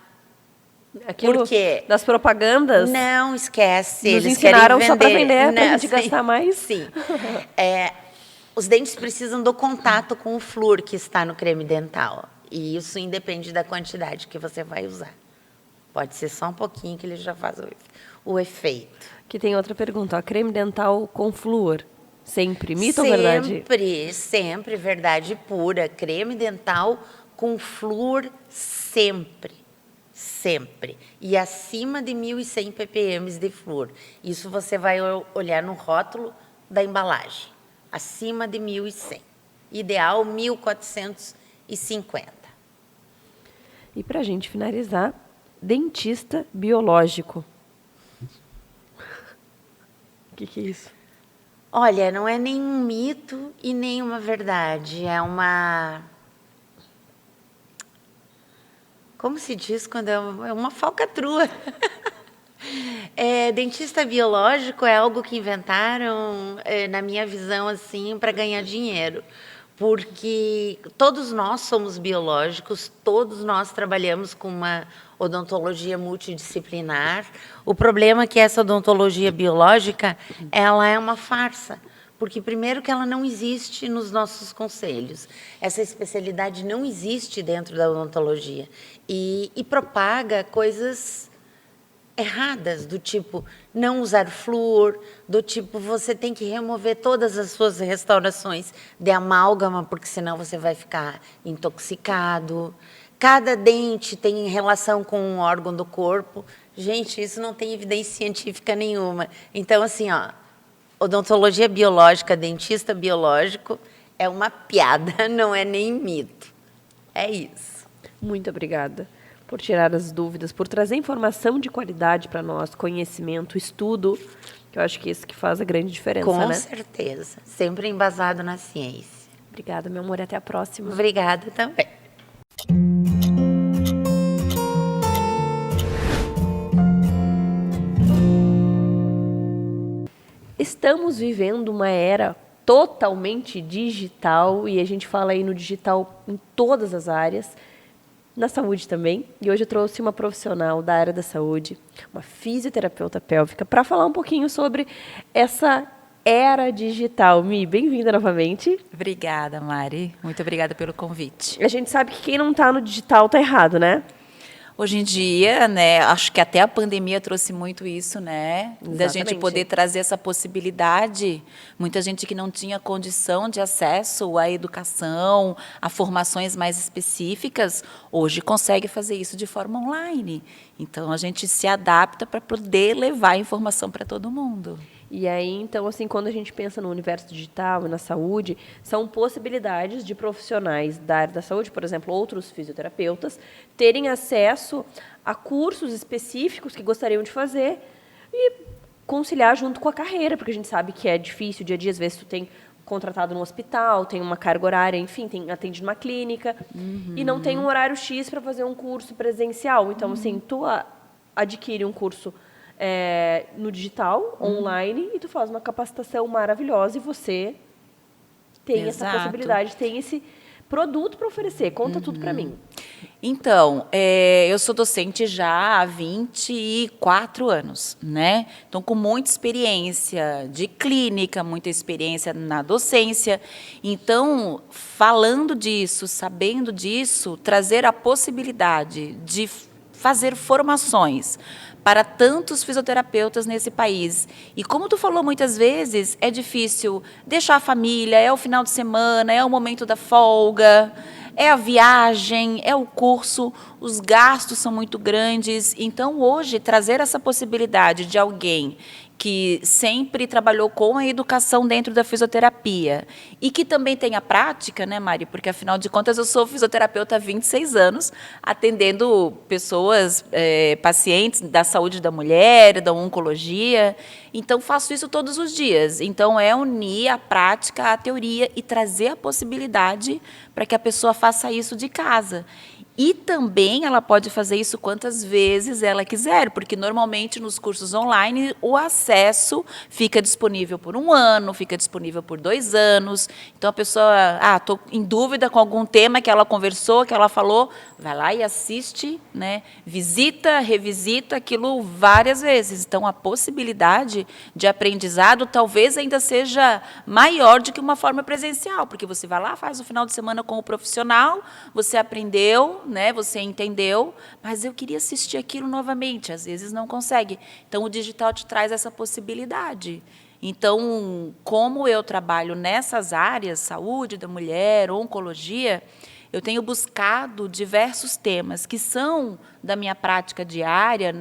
Aquilo Porque das propagandas? Não, esquece. Nos eles ensinaram querem só para vender. vender, para a gente gastar mais? Sim. Os dentes precisam do contato com o flúor que está no creme dental. E isso independe da quantidade que você vai usar. Pode ser só um pouquinho que ele já faz o efeito. Que tem outra pergunta. Ó, creme dental com flúor. Sempre. Mito ou verdade? Sempre. Verdade pura. Creme dental com flúor sempre. Sempre. E acima de 1.100 ppm de flúor. Isso você vai olhar no rótulo da embalagem. Acima de 1.100. Ideal, 1.450. E para a gente finalizar, dentista biológico. O que é isso? Olha, não é nem um mito e nem uma verdade. É uma... Como se diz quando é uma falcatrua. Dentista biológico é algo que inventaram, na minha visão, assim, para ganhar dinheiro. Porque todos nós somos biológicos, todos nós trabalhamos com uma odontologia multidisciplinar. O problema é que essa odontologia biológica, ela é uma farsa, Porque, primeiro, que ela não existe nos nossos conselhos. Essa especialidade não existe dentro da odontologia. E propaga coisas erradas, do tipo não usar flúor, do tipo você tem que remover todas as suas restaurações de amálgama, porque senão você vai ficar intoxicado. Cada dente tem relação com um órgão do corpo. Gente, isso não tem evidência científica nenhuma. Então, assim, ó, odontologia biológica, dentista biológico, é uma piada, não é nem mito. É isso. Muito obrigada por tirar as dúvidas, por trazer informação de qualidade para nós, conhecimento, estudo, que eu acho que é isso que faz a grande diferença, Com né? certeza. Sempre embasado na ciência. Obrigada, meu amor, até a próxima. Obrigada também. Estamos vivendo uma era totalmente digital, e a gente fala aí no digital em todas as áreas, na saúde também. E hoje eu trouxe uma profissional da área da saúde, uma fisioterapeuta pélvica, para falar um pouquinho sobre essa era digital. Mi, bem-vinda novamente. Obrigada, Mari. Muito obrigada pelo convite. A gente sabe que quem não está no digital está errado, né? Hoje em dia, né, acho que até a pandemia trouxe muito isso, né? Da gente Exatamente. poder trazer essa possibilidade. Muita gente que não tinha condição de acesso à educação, a formações mais específicas, hoje consegue fazer isso de forma online. Então, a gente se adapta para poder levar a informação para todo mundo. E aí, então, assim, quando a gente pensa no universo digital e na saúde, são possibilidades de profissionais da área da saúde, por exemplo, outros fisioterapeutas, terem acesso a cursos específicos que gostariam de fazer e conciliar junto com a carreira, porque a gente sabe que é difícil, dia a dia, às vezes tu tem contratado no hospital, tem uma carga horária, enfim, atende numa clínica, e não tem um horário X para fazer um curso presencial. Então, assim, tu adquire um curso no digital, online, e tu faz uma capacitação maravilhosa e você tem essa Exato. possibilidade, tem esse produto para oferecer. Conta tudo para mim. Então, eu sou docente já há 24 anos, né? Então, com muita experiência de clínica, muita experiência na docência. Então, falando disso, sabendo disso, trazer a possibilidade de fazer formações para tantos fisioterapeutas nesse país. E como tu falou muitas vezes, é difícil deixar a família, é o final de semana, é o momento da folga, é a viagem, é o curso, os gastos são muito grandes. Então, hoje, trazer essa possibilidade de alguém que sempre trabalhou com a educação dentro da fisioterapia e que também tem a prática, né, Mari? Porque, afinal de contas, eu sou fisioterapeuta há 26 anos, atendendo pessoas, pacientes da saúde da mulher, da oncologia. Então, faço isso todos os dias. Então, é unir a prática à teoria e trazer a possibilidade para que a pessoa faça isso de casa. E também ela pode fazer isso quantas vezes ela quiser, porque normalmente nos cursos online o acesso fica disponível por 1 ano, fica disponível por 2 anos. Então a pessoa, estou em dúvida com algum tema que ela conversou, que ela falou, vai lá e assiste, né? Visita, revisita aquilo várias vezes. Então a possibilidade de aprendizado talvez ainda seja maior do que uma forma presencial, porque você vai lá, faz o final de semana com o profissional, você aprendeu, né, você entendeu, mas eu queria assistir aquilo novamente, às vezes não consegue. Então, o digital te traz essa possibilidade. Então, como eu trabalho nessas áreas, saúde da mulher, oncologia, eu tenho buscado diversos temas que são da minha prática diária,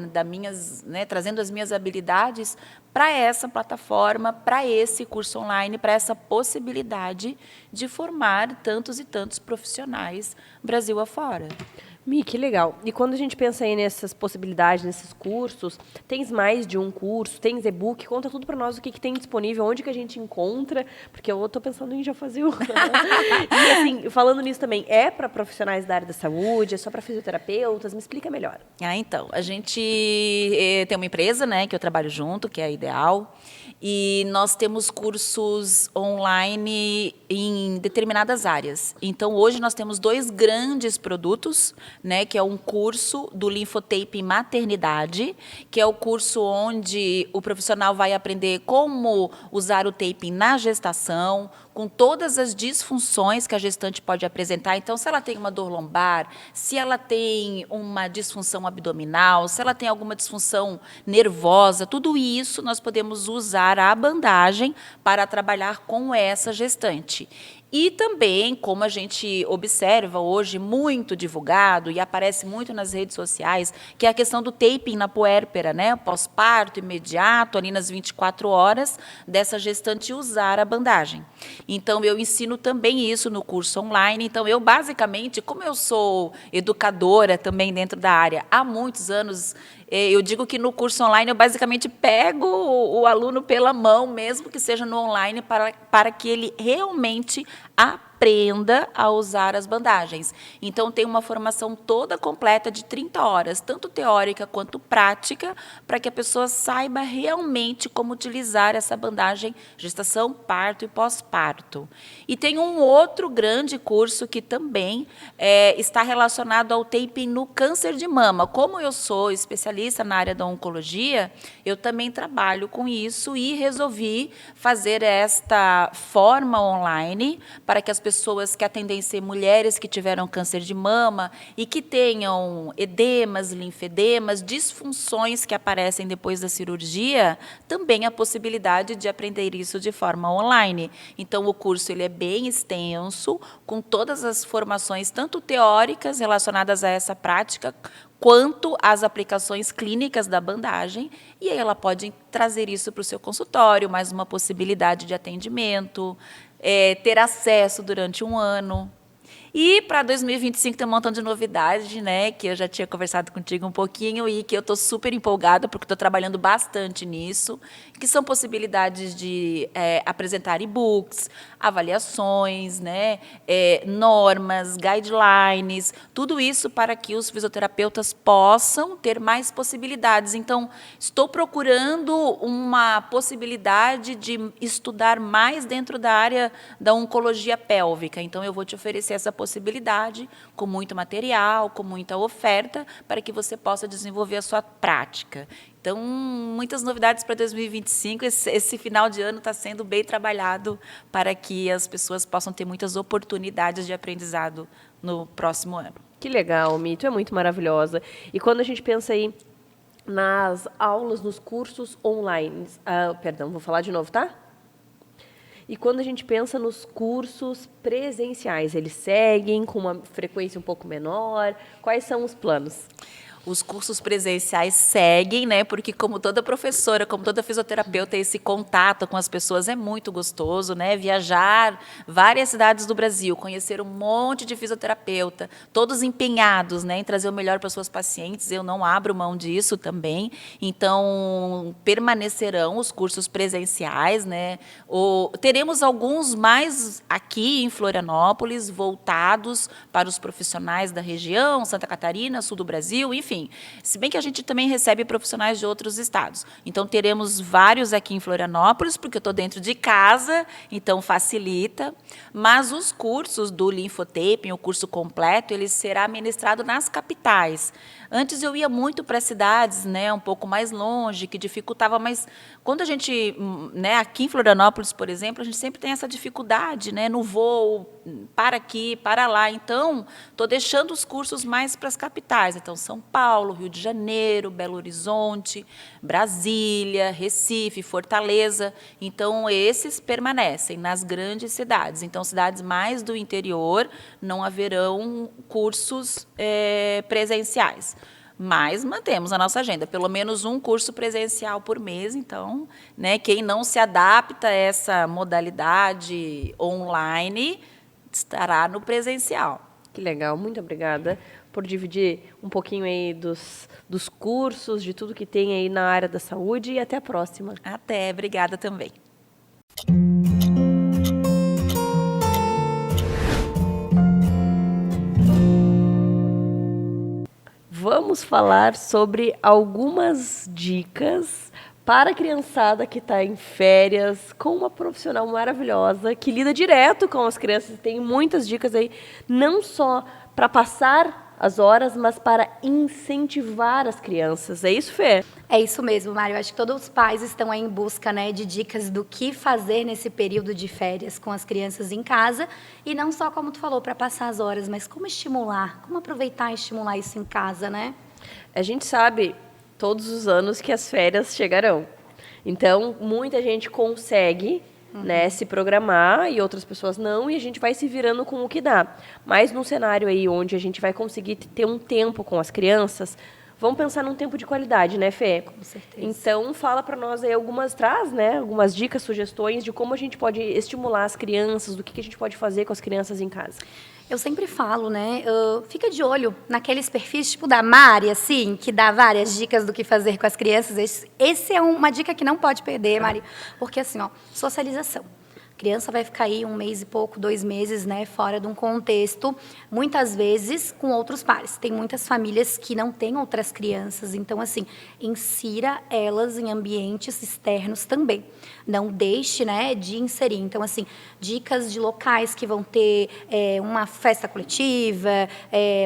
trazendo as minhas habilidades para essa plataforma, para esse curso online, para essa possibilidade de formar tantos e tantos profissionais Brasil afora. Mi, que legal. E quando a gente pensa aí nessas possibilidades, nesses cursos, tens mais de um curso, tens e-book, conta tudo para nós o que tem disponível, onde que a gente encontra, porque eu estou pensando em já fazer o... E assim, falando nisso também, é para profissionais da área da saúde, é só para fisioterapeutas? Me explica melhor. Então, a gente tem uma empresa, né, que eu trabalho junto, que é a Ideal, e nós temos cursos online em determinadas áreas. Então, hoje nós temos 2 grandes produtos né, que é um curso do Linfotape em maternidade, que é o curso onde o profissional vai aprender como usar o taping na gestação, com todas as disfunções que a gestante pode apresentar. Então, se ela tem uma dor lombar, se ela tem uma disfunção abdominal, se ela tem alguma disfunção nervosa, tudo isso nós podemos usar a bandagem para trabalhar com essa gestante. E também, como a gente observa hoje, muito divulgado e aparece muito nas redes sociais, que é a questão do taping na puérpera, né? Pós-parto imediato, ali nas 24 horas, dessa gestante usar a bandagem. Então, eu ensino também isso no curso online. Então, eu basicamente, como eu sou educadora também dentro da área há muitos anos, eu digo que no curso online eu basicamente pego o aluno pela mão, mesmo que seja no online, para que ele realmente aprenda a usar as bandagens. Então, tem uma formação toda completa de 30 horas, tanto teórica quanto prática, para que a pessoa saiba realmente como utilizar essa bandagem gestação, parto e pós-parto. E tem um outro grande curso que também está relacionado ao taping no câncer de mama. Como eu sou especialista na área da oncologia, eu também trabalho com isso e resolvi fazer esta forma online para que as pessoas que atendem ser mulheres que tiveram câncer de mama e que tenham edemas, linfedemas, disfunções que aparecem depois da cirurgia, também a possibilidade de aprender isso de forma online. Então, o curso ele é bem extenso, com todas as formações, tanto teóricas relacionadas a essa prática, quanto as aplicações clínicas da bandagem, e aí ela pode trazer isso para o seu consultório, mais uma possibilidade de atendimento, ter acesso durante um ano. E para 2025 tem um montão de novidades, né, que eu já tinha conversado contigo um pouquinho e que eu estou super empolgada, porque estou trabalhando bastante nisso, que são possibilidades de apresentar e-books, avaliações, né, normas, guidelines, tudo isso para que os fisioterapeutas possam ter mais possibilidades. Então, estou procurando uma possibilidade de estudar mais dentro da área da oncologia pélvica. Então, eu vou te oferecer essa possibilidade, com muito material, com muita oferta, para que você possa desenvolver a sua prática. Então, muitas novidades para 2025. Esse final de ano está sendo bem trabalhado para que as pessoas possam ter muitas oportunidades de aprendizado no próximo ano. Que legal, Mi, tu é muito maravilhosa. E quando a gente pensa aí nas aulas, nos cursos online, perdão, vou falar de novo, tá? E quando a gente pensa nos cursos presenciais, eles seguem com uma frequência um pouco menor? Quais são os planos? Os cursos presenciais seguem, né? Porque como toda professora, como toda fisioterapeuta, esse contato com as pessoas é muito gostoso, né? Viajar várias cidades do Brasil, conhecer um monte de fisioterapeuta, todos empenhados, né, em trazer o melhor para as suas pacientes. Eu não abro mão disso também. Então, permanecerão os cursos presenciais, né? Teremos alguns mais aqui em Florianópolis, voltados para os profissionais da região, Santa Catarina, sul do Brasil, enfim. Se bem que a gente também recebe profissionais de outros estados. Então, teremos vários aqui em Florianópolis, porque eu estou dentro de casa, então facilita. Mas os cursos do Linfotaping, o curso completo, ele será ministrado nas capitais. Antes eu ia muito para cidades, né, um pouco mais longe, que dificultava, mas quando a gente, né, aqui em Florianópolis, por exemplo, a gente sempre tem essa dificuldade, né, no voo, para aqui, para lá. Então, estou deixando os cursos mais para as capitais. Então, São Paulo, Rio de Janeiro, Belo Horizonte, Brasília, Recife, Fortaleza. Então, esses permanecem nas grandes cidades. Então, cidades mais do interior não haverão cursos presenciais. Mas mantemos a nossa agenda, pelo menos um curso presencial por mês. Então, né, quem não se adapta a essa modalidade online estará no presencial. Que legal, muito obrigada por dividir um pouquinho aí dos cursos, de tudo que tem aí na área da saúde, e até a próxima. Até, obrigada também. Vamos falar sobre algumas dicas para a criançada que está em férias, com uma profissional maravilhosa, que lida direto com as crianças. Tem muitas dicas aí, não só para passar as horas, mas para incentivar as crianças. É isso, Fê? É isso mesmo, Mário. Eu acho que todos os pais estão aí em busca, né, de dicas do que fazer nesse período de férias com as crianças em casa. E não só, como tu falou, para passar as horas, mas como estimular, como aproveitar e estimular isso em casa, né? A gente sabe todos os anos que as férias chegarão. Então, muita gente consegue, né, se programar e outras pessoas não, e a gente vai se virando com o que dá. Mas num cenário aí onde a gente vai conseguir ter um tempo com as crianças, vamos pensar num tempo de qualidade, né, Fê? Com certeza. Então, fala para nós aí algumas dicas, sugestões de como a gente pode estimular as crianças, do que a gente pode fazer com as crianças em casa. Eu sempre falo, né? Fica de olho naqueles perfis tipo da Mari, assim, que dá várias dicas do que fazer com as crianças. Esse é uma dica que não pode perder, Mari, porque assim, ó, socialização. A criança vai ficar aí 1 mês e pouco, 2 meses, né, fora de um contexto, muitas vezes com outros pares. Tem muitas famílias que não têm outras crianças, então, assim, insira elas em ambientes externos também. Não deixe, né, de inserir. Então, assim, dicas de locais que vão ter uma festa coletiva,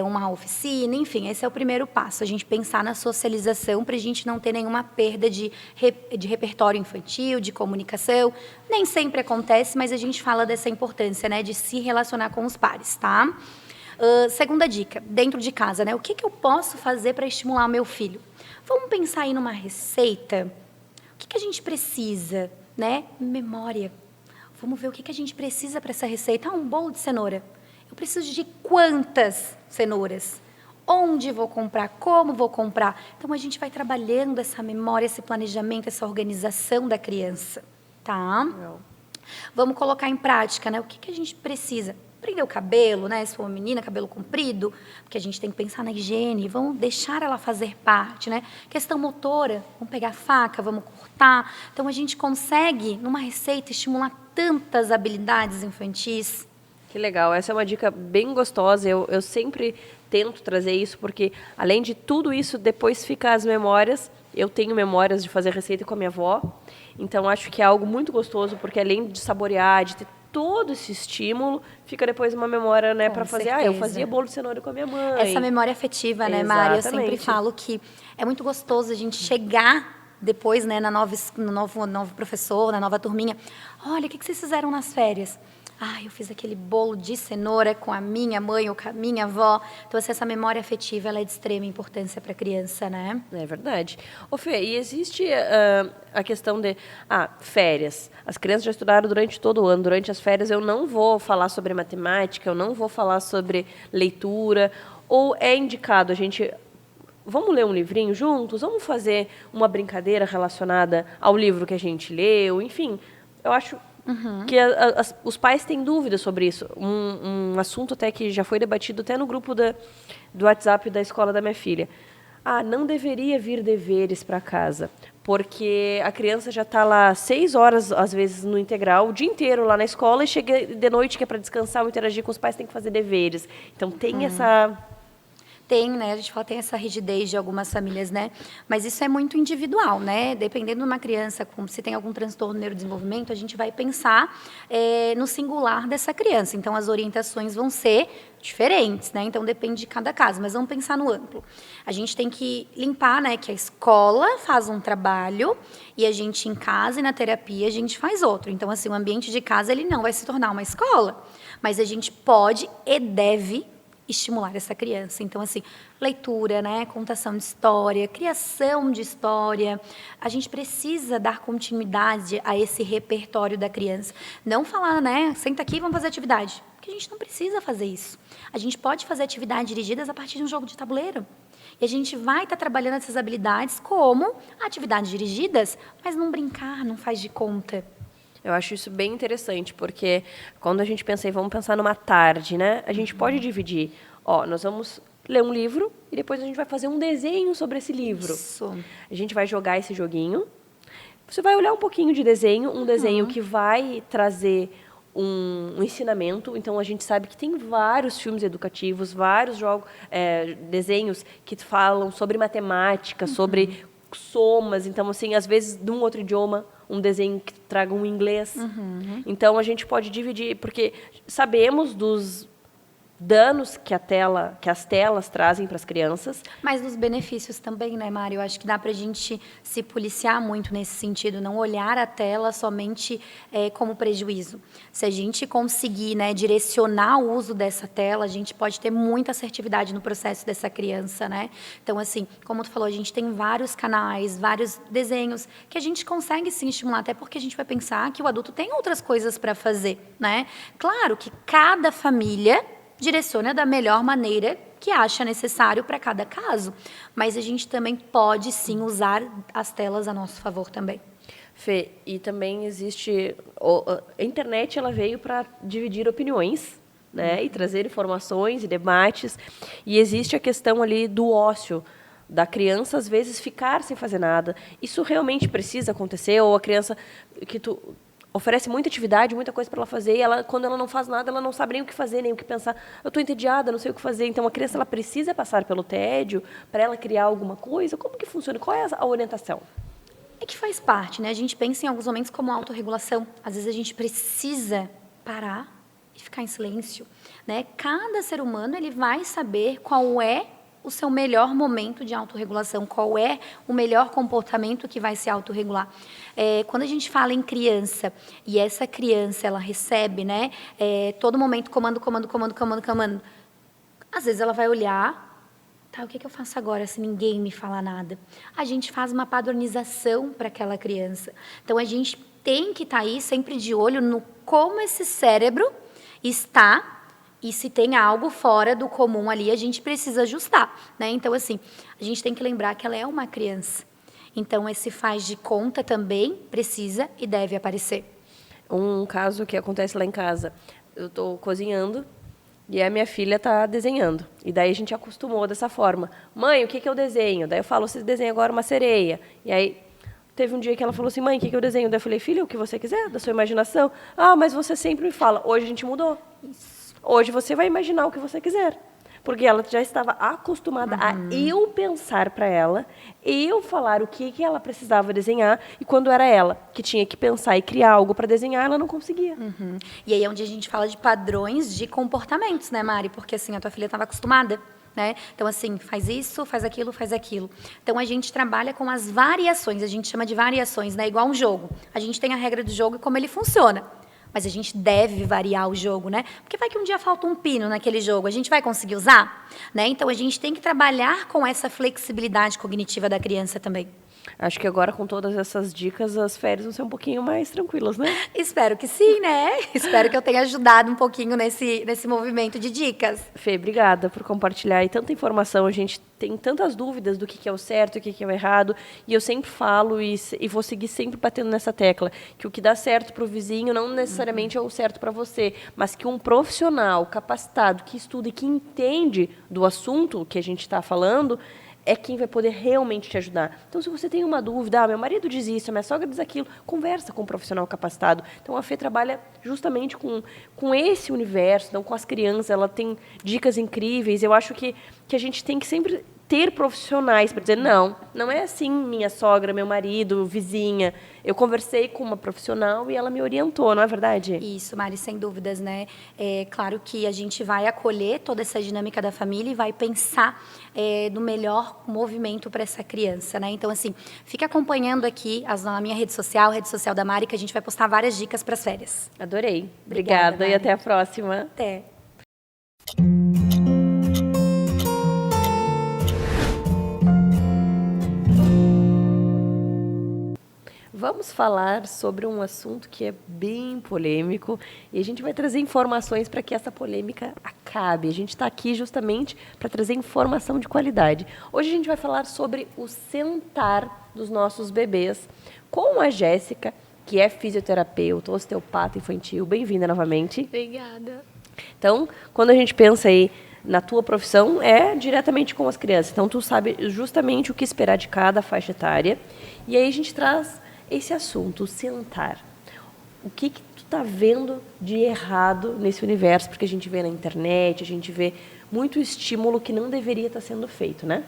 uma oficina, enfim, esse é o primeiro passo. A gente pensar na socialização para a gente não ter nenhuma perda de repertório infantil, de comunicação. Nem sempre acontece, mas a gente fala dessa importância, né, de se relacionar com os pares, tá? Segunda dica, dentro de casa, né? O que eu posso fazer para estimular o meu filho? Vamos pensar aí numa receita. O que a gente precisa, né? Memória. Vamos ver o que a gente precisa para essa receita. Um bolo de cenoura. Eu preciso de quantas cenouras? Onde vou comprar? Como vou comprar? Então, a gente vai trabalhando essa memória, esse planejamento, essa organização da criança, tá? Vamos colocar em prática, né? O que a gente precisa? Prender o cabelo, né? Se for uma menina, cabelo comprido, porque a gente tem que pensar na higiene, vamos deixar ela fazer parte, né? Questão motora, vamos pegar a faca, vamos cortar. Então, a gente consegue, numa receita, estimular tantas habilidades infantis. Que legal, essa é uma dica bem gostosa, eu sempre tento trazer isso, porque além de tudo isso, depois fica as memórias. Eu tenho memórias de fazer receita com a minha avó, então acho que é algo muito gostoso, porque além de saborear, de ter todo esse estímulo, fica depois uma memória, né, para fazer. Eu fazia bolo de cenoura com a minha mãe. Essa memória afetiva, né, Mari? Eu sempre falo que é muito gostoso a gente chegar depois, né, no novo professor, na nova turminha. Olha, o que vocês fizeram nas férias? Eu fiz aquele bolo de cenoura com a minha mãe ou com a minha avó. Então, essa memória afetiva ela é de extrema importância para a criança, né? É verdade. Ô, Fê, e existe a questão de férias. As crianças já estudaram durante todo o ano. Durante as férias, eu não vou falar sobre matemática, eu não vou falar sobre leitura. Ou é indicado a gente... Vamos ler um livrinho juntos? Vamos fazer uma brincadeira relacionada ao livro que a gente leu? Enfim, eu acho... que os pais têm dúvidas sobre isso. Um assunto até que já foi debatido até no grupo do WhatsApp da escola da minha filha. Não deveria vir deveres para casa, porque a criança já está lá 6 horas, às vezes, no integral, o dia inteiro lá na escola, e chega de noite, que é para descansar ou interagir com os pais, tem que fazer deveres. Então, tem essa... Tem, né? A gente fala, tem essa rigidez de algumas famílias, né? Mas isso é muito individual, né? Dependendo de uma criança, se tem algum transtorno no neurodesenvolvimento, a gente vai pensar no singular dessa criança. Então, as orientações vão ser diferentes, né? Então, depende de cada caso. Mas vamos pensar no amplo. A gente tem que limpar, né? Que a escola faz um trabalho e a gente, em casa e na terapia, a gente faz outro. Então, assim, o ambiente de casa, ele não vai se tornar uma escola. Mas a gente pode e deve estimular essa criança. Então, assim, leitura, né, contação de história, criação de história. A gente precisa dar continuidade a esse repertório da criança. Não falar, né, senta aqui e vamos fazer atividade. Porque a gente não precisa fazer isso. A gente pode fazer atividades dirigidas a partir de um jogo de tabuleiro. E a gente vai estar trabalhando essas habilidades como atividades dirigidas, mas não brincar, não faz de conta. Eu acho isso bem interessante, porque quando a gente pensa em vamos pensar numa tarde, né? A gente pode dividir. Nós vamos ler um livro e depois a gente vai fazer um desenho sobre esse livro. Isso. A gente vai jogar esse joguinho. Você vai olhar um pouquinho de desenho, um desenho que vai trazer um ensinamento. Então, a gente sabe que tem vários filmes educativos, vários desenhos que falam sobre matemática, sobre somas. Então, assim, às vezes, de um outro idioma, um desenho que traga um inglês. Então, a gente pode dividir, porque sabemos dos danos que as telas trazem para as crianças. Mas nos benefícios também, né, Mário? Eu acho que dá para a gente se policiar muito nesse sentido, não olhar a tela somente como prejuízo. Se a gente conseguir, né, direcionar o uso dessa tela, a gente pode ter muita assertividade no processo dessa criança, né? Então, assim, como tu falou, a gente tem vários canais, vários desenhos que a gente consegue sim estimular, até porque a gente vai pensar que o adulto tem outras coisas para fazer, né? Claro que cada família direciona da melhor maneira que acha necessário para cada caso. Mas a gente também pode, sim, usar as telas a nosso favor também. Fê, e também existe... A internet ela veio para dividir opiniões, né? E trazer informações e debates. E existe a questão ali do ócio, da criança, às vezes, ficar sem fazer nada. Isso realmente precisa acontecer? Ou a criança que tu oferece muita atividade, muita coisa para ela fazer, e ela, quando ela não faz nada, ela não sabe nem o que fazer, nem o que pensar. Eu estou entediada, não sei o que fazer. Então, a criança ela precisa passar pelo tédio para ela criar alguma coisa? Como que funciona? Qual é a orientação? É que faz parte, né? A gente pensa em alguns momentos como autorregulação. Às vezes a gente precisa parar e ficar em silêncio, né? Cada ser humano ele vai saber qual é o seu melhor momento de autorregulação, qual é o melhor comportamento que vai se autorregular. Quando a gente fala em criança, e essa criança, ela recebe, né, todo momento comando, às vezes ela vai olhar, tá, o que eu faço agora se ninguém me falar nada? A gente faz uma padronização para aquela criança. Então, a gente tem que estar aí sempre de olho no como esse cérebro está. E se tem algo fora do comum ali, a gente precisa ajustar, né? Então, assim, a gente tem que lembrar que ela é uma criança. Então, esse faz de conta também precisa e deve aparecer. Um caso que acontece lá em casa, eu estou cozinhando e a minha filha está desenhando. E daí a gente acostumou dessa forma. Mãe, o que eu desenho? Daí eu falo, você desenha agora uma sereia. E aí teve um dia que ela falou assim, mãe, o que eu desenho? Daí eu falei, filha, o que você quiser, da sua imaginação. Ah, mas você sempre me fala. Hoje a gente mudou. Isso. Hoje você vai imaginar o que você quiser. Porque ela já estava acostumada a eu pensar para ela, eu falar o que ela precisava desenhar, e quando era ela que tinha que pensar e criar algo para desenhar, ela não conseguia. E aí é onde a gente fala de padrões de comportamentos, né, Mari? Porque assim, a tua filha estava acostumada, né? Então, assim, faz isso, faz aquilo, faz aquilo. Então, a gente trabalha com as variações, a gente chama de variações, né? Igual um jogo. A gente tem a regra do jogo e como ele funciona. Mas a gente deve variar o jogo, né? Porque vai que um dia falta um pino naquele jogo, a gente vai conseguir usar? Né? Então, a gente tem que trabalhar com essa flexibilidade cognitiva da criança também. Acho que agora, com todas essas dicas, as férias vão ser um pouquinho mais tranquilas, né? Espero que sim, né? Espero que eu tenha ajudado um pouquinho nesse movimento de dicas. Fê, obrigada por compartilhar aí tanta informação. A gente tem tantas dúvidas do que é o certo, o que é o errado. E eu sempre falo e vou seguir sempre batendo nessa tecla, que o que dá certo para o vizinho não necessariamente é o certo para você, mas que um profissional capacitado, que estuda e que entende do assunto que a gente está falando, é quem vai poder realmente te ajudar. Então, se você tem uma dúvida, meu marido diz isso, minha sogra diz aquilo, conversa com um profissional capacitado. Então, a Fê trabalha justamente com esse universo, então, com as crianças, ela tem dicas incríveis. Eu acho que a gente tem que sempre ter profissionais para dizer, não é assim, minha sogra, meu marido, vizinha. Eu conversei com uma profissional e ela me orientou, não é verdade? Isso, Mari, sem dúvidas, né? É claro que a gente vai acolher toda essa dinâmica da família e vai pensar no melhor movimento para essa criança, né? Então, assim, fique acompanhando aqui na minha rede social da Mari, que a gente vai postar várias dicas para as férias. Adorei. Obrigada e até a próxima. Até. Vamos falar sobre um assunto que é bem polêmico e a gente vai trazer informações para que essa polêmica acabe. A gente está aqui justamente para trazer informação de qualidade. Hoje a gente vai falar sobre o sentar dos nossos bebês com a Jéssica, que é fisioterapeuta, osteopata infantil. Bem-vinda novamente. Obrigada. Então, quando a gente pensa aí na tua profissão, é diretamente com as crianças. Então, tu sabe justamente o que esperar de cada faixa etária. E aí a gente traz esse assunto, o sentar. O que tu está vendo de errado nesse universo? Porque a gente vê na internet, a gente vê muito estímulo que não deveria estar sendo feito, né?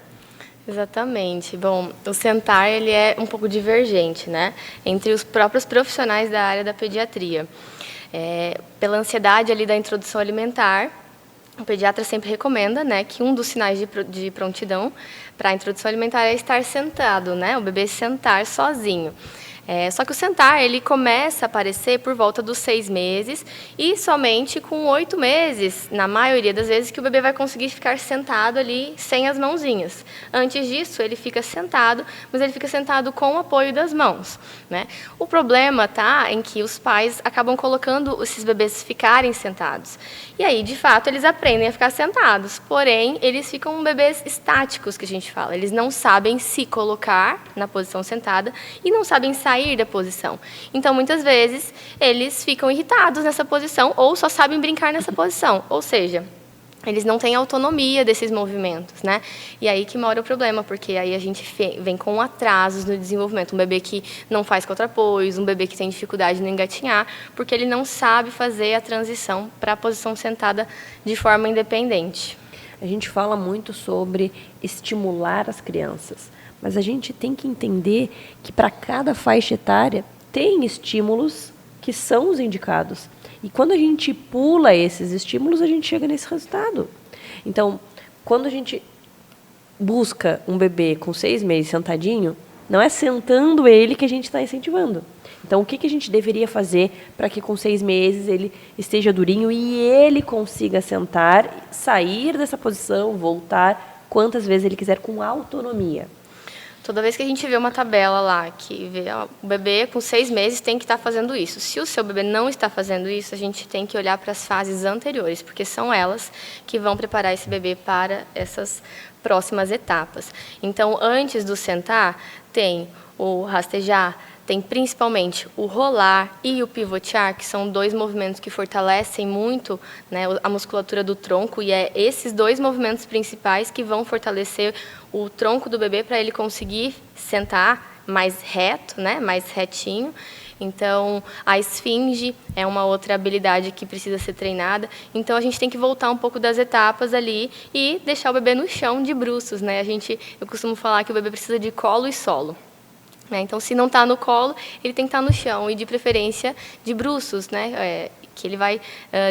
Exatamente. Bom, o sentar ele é um pouco divergente, né? Entre os próprios profissionais da área da pediatria. Pela ansiedade ali da introdução alimentar o pediatra sempre recomenda, né, que um dos sinais de prontidão para a introdução alimentar é estar sentado, né, o bebê sentar sozinho. Só que o sentar, ele começa a aparecer por volta dos 6 meses e somente com 8 meses, na maioria das vezes, que o bebê vai conseguir ficar sentado ali sem as mãozinhas. Antes disso, ele fica sentado, mas ele fica sentado com o apoio das mãos, né? O problema está em que os pais acabam colocando esses bebês ficarem sentados. E aí, de fato, eles aprendem a ficar sentados, porém, eles ficam bebês estáticos, que a gente fala. Eles não sabem se colocar na posição sentada e não sabem sair da posição. Então, muitas vezes, eles ficam irritados nessa posição ou só sabem brincar nessa posição. Ou seja, eles não têm autonomia desses movimentos, né? E aí que mora o problema, porque aí a gente vem com atrasos no desenvolvimento. Um bebê que não faz contrapôs, um bebê que tem dificuldade no engatinhar, porque ele não sabe fazer a transição para a posição sentada de forma independente. A gente fala muito sobre estimular as crianças, mas a gente tem que entender que para cada faixa etária tem estímulos que são os indicados. E quando a gente pula esses estímulos, a gente chega nesse resultado. Então, quando a gente busca um bebê com 6 meses sentadinho, não é sentando ele que a gente está incentivando. Então, o que a gente deveria fazer para que com 6 meses ele esteja durinho e ele consiga sentar, sair dessa posição, voltar quantas vezes ele quiser com autonomia? Toda vez que a gente vê uma tabela lá que vê o bebê com 6 meses tem que estar fazendo isso. Se o seu bebê não está fazendo isso, a gente tem que olhar para as fases anteriores, porque são elas que vão preparar esse bebê para essas próximas etapas. Então, antes do sentar, tem o rastejar, tem principalmente o rolar e o pivotear, que são 2 movimentos que fortalecem muito, né, a musculatura do tronco, e é esses 2 movimentos principais que vão fortalecer o tronco do bebê para ele conseguir sentar mais reto, né, mais retinho. Então, a esfinge é uma outra habilidade que precisa ser treinada. Então, a gente tem que voltar um pouco das etapas ali e deixar o bebê no chão de bruços, né? Eu costumo falar que o bebê precisa de colo e solo. Então, se não está no colo, ele tem que estar no chão, e de preferência de bruços, né? Que ele vai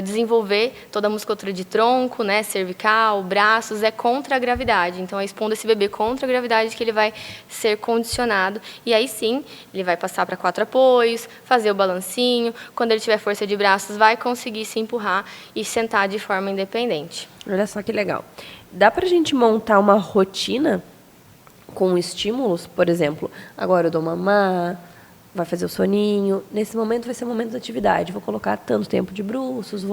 desenvolver toda a musculatura de tronco, né? Cervical, braços, é contra a gravidade. Então, é expondo esse bebê contra a gravidade que ele vai ser condicionado. E aí sim, ele vai passar para 4 apoios, fazer o balancinho. Quando ele tiver força de braços, vai conseguir se empurrar e sentar de forma independente. Olha só que legal. Dá para a gente montar uma rotina com estímulos? Por exemplo, agora eu dou mamar, vai fazer o soninho, nesse momento vai ser o momento da atividade, vou colocar tanto tempo de bruços,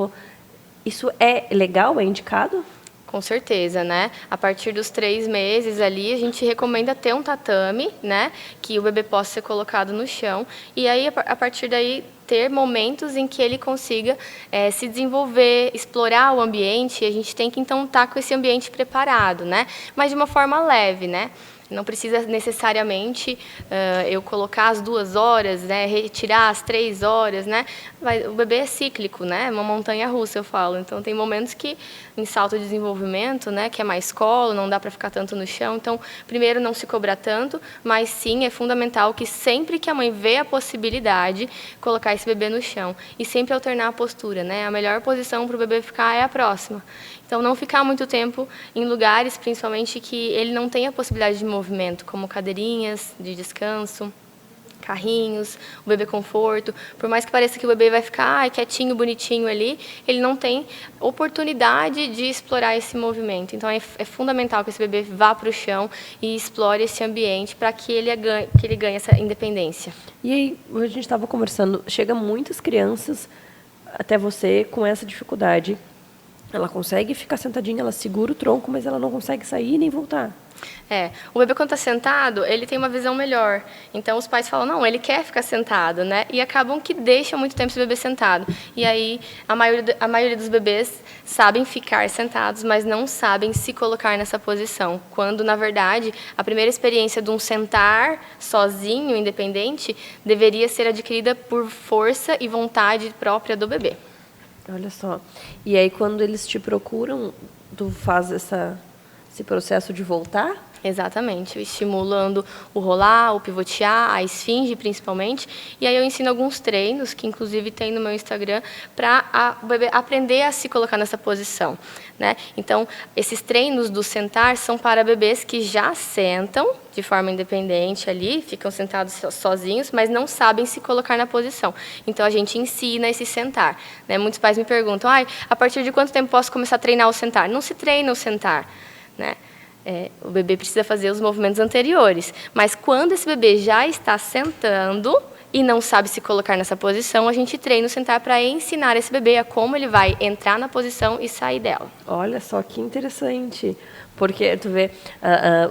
Isso é legal, é indicado? Com certeza, né? A partir dos 3 meses ali, a gente recomenda ter um tatame, né? Que o bebê possa ser colocado no chão. E aí, a partir daí, ter momentos em que ele consiga se desenvolver, explorar o ambiente. E a gente tem que, então, estar com esse ambiente preparado, né? Mas de uma forma leve, né? Não precisa necessariamente eu colocar as 2 horas, né, retirar as 3 horas, né? O bebê é cíclico, né? Uma montanha-russa, eu falo. Então, tem momentos que, em salto de desenvolvimento, né, que é mais colo, não dá para ficar tanto no chão. Então, primeiro, não se cobrar tanto, mas sim, é fundamental que sempre que a mãe vê a possibilidade, colocar esse bebê no chão. E sempre alternar a postura, né? A melhor posição para o bebê ficar é a próxima. Então, não ficar muito tempo em lugares, principalmente, que ele não tenha possibilidade de movimento, como cadeirinhas de descanso, carrinhos, o bebê conforto. Por mais que pareça que o bebê vai ficar quietinho, bonitinho ali, ele não tem oportunidade de explorar esse movimento. Então, é fundamental que esse bebê vá para o chão e explore esse ambiente para que ele ganhe essa independência. E aí, a gente estava conversando, chega muitas crianças até você com essa dificuldade. Ela consegue ficar sentadinha, ela segura o tronco, mas ela não consegue sair nem voltar. O bebê quando está sentado, ele tem uma visão melhor. Então, os pais falam, não, ele quer ficar sentado, né? E acabam que deixam muito tempo esse bebê sentado. E aí, a maioria dos bebês sabem ficar sentados, mas não sabem se colocar nessa posição. Quando, na verdade, a primeira experiência de um sentar sozinho, independente, deveria ser adquirida por força e vontade própria do bebê. Olha só. E aí, quando eles te procuram, tu faz esse processo de voltar? Exatamente, estimulando o rolar, o pivotear, a esfinge principalmente. E aí eu ensino alguns treinos, que inclusive tem no meu Instagram, para o bebê aprender a se colocar nessa posição, né? Então, esses treinos do sentar são para bebês que já sentam de forma independente ali, ficam sentados sozinhos, mas não sabem se colocar na posição. Então, a gente ensina esse sentar, né? Muitos pais me perguntam, a partir de quanto tempo posso começar a treinar o sentar? Não se treina o sentar, né? O bebê precisa fazer os movimentos anteriores. Mas quando esse bebê já está sentando e não sabe se colocar nessa posição, a gente treina o sentar para ensinar esse bebê a como ele vai entrar na posição e sair dela. Olha só que interessante. Porque, tu vê,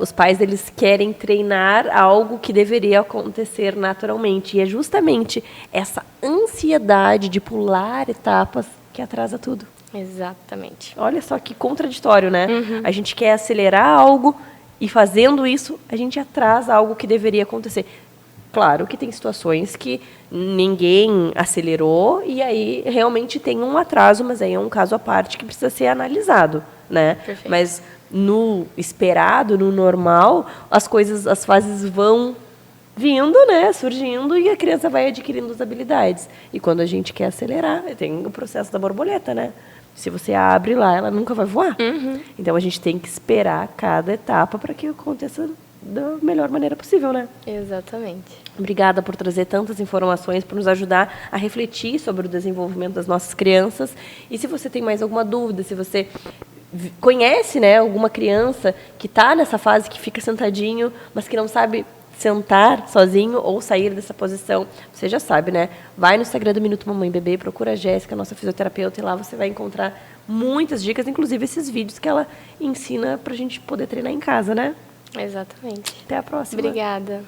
os pais eles querem treinar algo que deveria acontecer naturalmente. E é justamente essa ansiedade de pular etapas que atrasa tudo. Exatamente. Olha só que contraditório, né? A gente quer acelerar algo e, fazendo isso, a gente atrasa algo que deveria acontecer. Claro que tem situações que ninguém acelerou e aí realmente tem um atraso, mas aí é um caso à parte que precisa ser analisado, né? Perfeito. Mas no esperado, no normal, as fases vão vindo, né, surgindo, e a criança vai adquirindo as habilidades. E quando a gente quer acelerar, tem o processo da borboleta, né? Se você abre lá, ela nunca vai voar. Então, a gente tem que esperar cada etapa para que aconteça da melhor maneira possível, né? Exatamente. Obrigada por trazer tantas informações, por nos ajudar a refletir sobre o desenvolvimento das nossas crianças. E se você tem mais alguma dúvida, se você conhece, né, alguma criança que está nessa fase, que fica sentadinho, mas que não sabe sentar sozinho ou sair dessa posição, você já sabe, né? Vai no Instagram do Minuto Mamãe Bebê, procura a Jéssica, nossa fisioterapeuta, e lá você vai encontrar muitas dicas, inclusive esses vídeos que ela ensina pra gente poder treinar em casa, né? Exatamente. Até a próxima. Obrigada.